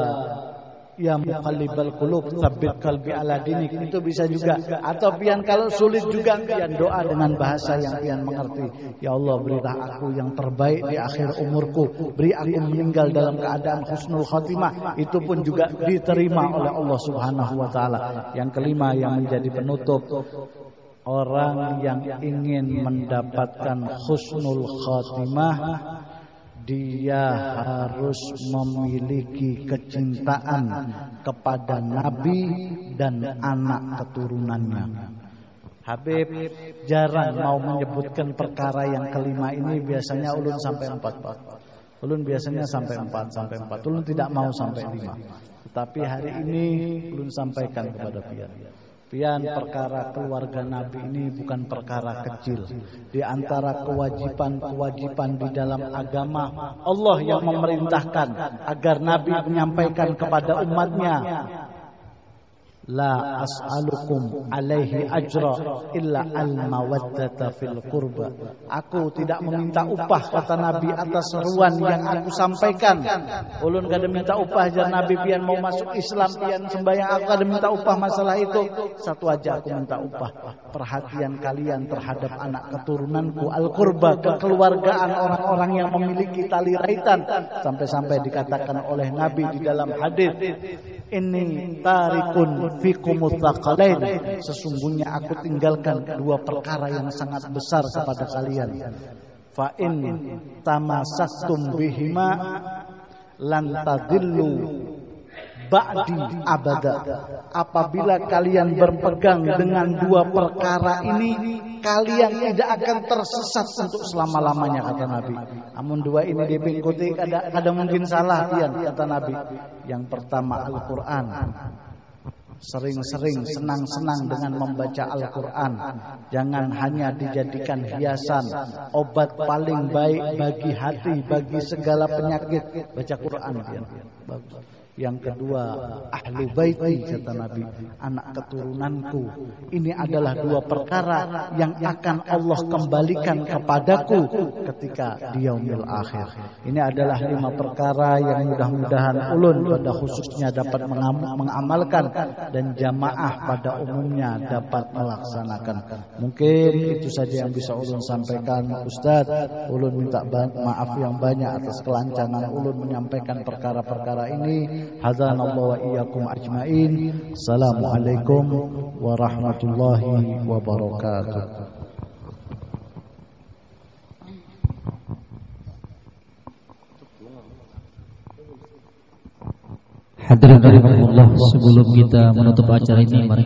muqallibal qulub tsabbit qalbi ala dinik, itu bisa juga. Atau pian kalau sulit juga pian doa dengan bahasa yang pian mengerti, ya Allah berilah aku yang terbaik di akhir umurku, beri aku meninggal dalam keadaan husnul khatimah, itu pun juga diterima oleh Allah Subhanahu wa taala. Yang kelima yang menjadi penutup, orang yang ingin mendapatkan husnul khatimah, dia harus memiliki kecintaan kepada Nabi dan anak keturunannya. Habib jarang mau menyebutkan perkara yang kelima ini, biasanya ulun sampai 4. Ulun biasanya sampai 4. Ulun tidak mau sampai 5. Tetapi hari ini ulun sampaikan kepada pian, perkara keluarga Nabi ini bukan perkara kecil. Di antara kewajiban-kewajiban di dalam agama, Allah yang memerintahkan agar Nabi menyampaikan kepada umatnya La as'alukum alaihi ajra illa al-mawaddata fil qurba. Aku tidak meminta upah, kata Nabi, atas seruan yang aku sampaikan. Ulun kada minta upah jar Nabi pian mau masuk Islam, pian sembahyang, aku kada minta upah masalah itu. Satu aja aku minta upah, perhatian kalian terhadap anak keturunanku, al-qurba, kekeluargaan orang-orang yang memiliki tali raitan. Sampai-sampai dikatakan oleh Nabi di dalam hadis, ini tarikun fikumut thaqalain, sesungguhnya aku tinggalkan dua perkara yang sangat besar kepada kalian. Fa in tamassaktum bihima lan tadillu ba'di abada. Apabila kalian berpegang dengan dua perkara ini, kalian tidak akan tersesat untuk selama-lamanya, kata Nabi. Namun dua ini dipingkuti kada mungkin salah pian, kata Nabi. Yang pertama Al-Qur'an. Sering-sering senang-senang dengan membaca Al-Quran. Jangan hanya dijadikan hiasan, obat paling baik bagi hati, bagi segala penyakit. Baca Quran. Bagus. Yang kedua, ahlu baiti, kata Nabi, anak keturunanku. Ini adalah dua perkara yang akan Allah kembalikan kepadaku ketika di yaumil akhir. Ini adalah 5 perkara yang mudah-mudahan ulun pada khususnya dapat mengamalkan dan jamaah pada umumnya dapat melaksanakan. Mungkin itu saja yang bisa ulun sampaikan, Ustaz. Ulun minta maaf yang banyak atas kelancangan ulun menyampaikan perkara-perkara ini. Hadanallahu wa iyyakum ajmain. Assalamualaikum warahmatullahi wabarakatuh. Hadirin rahimakumullah, sebelum kita menutup acara ini, mari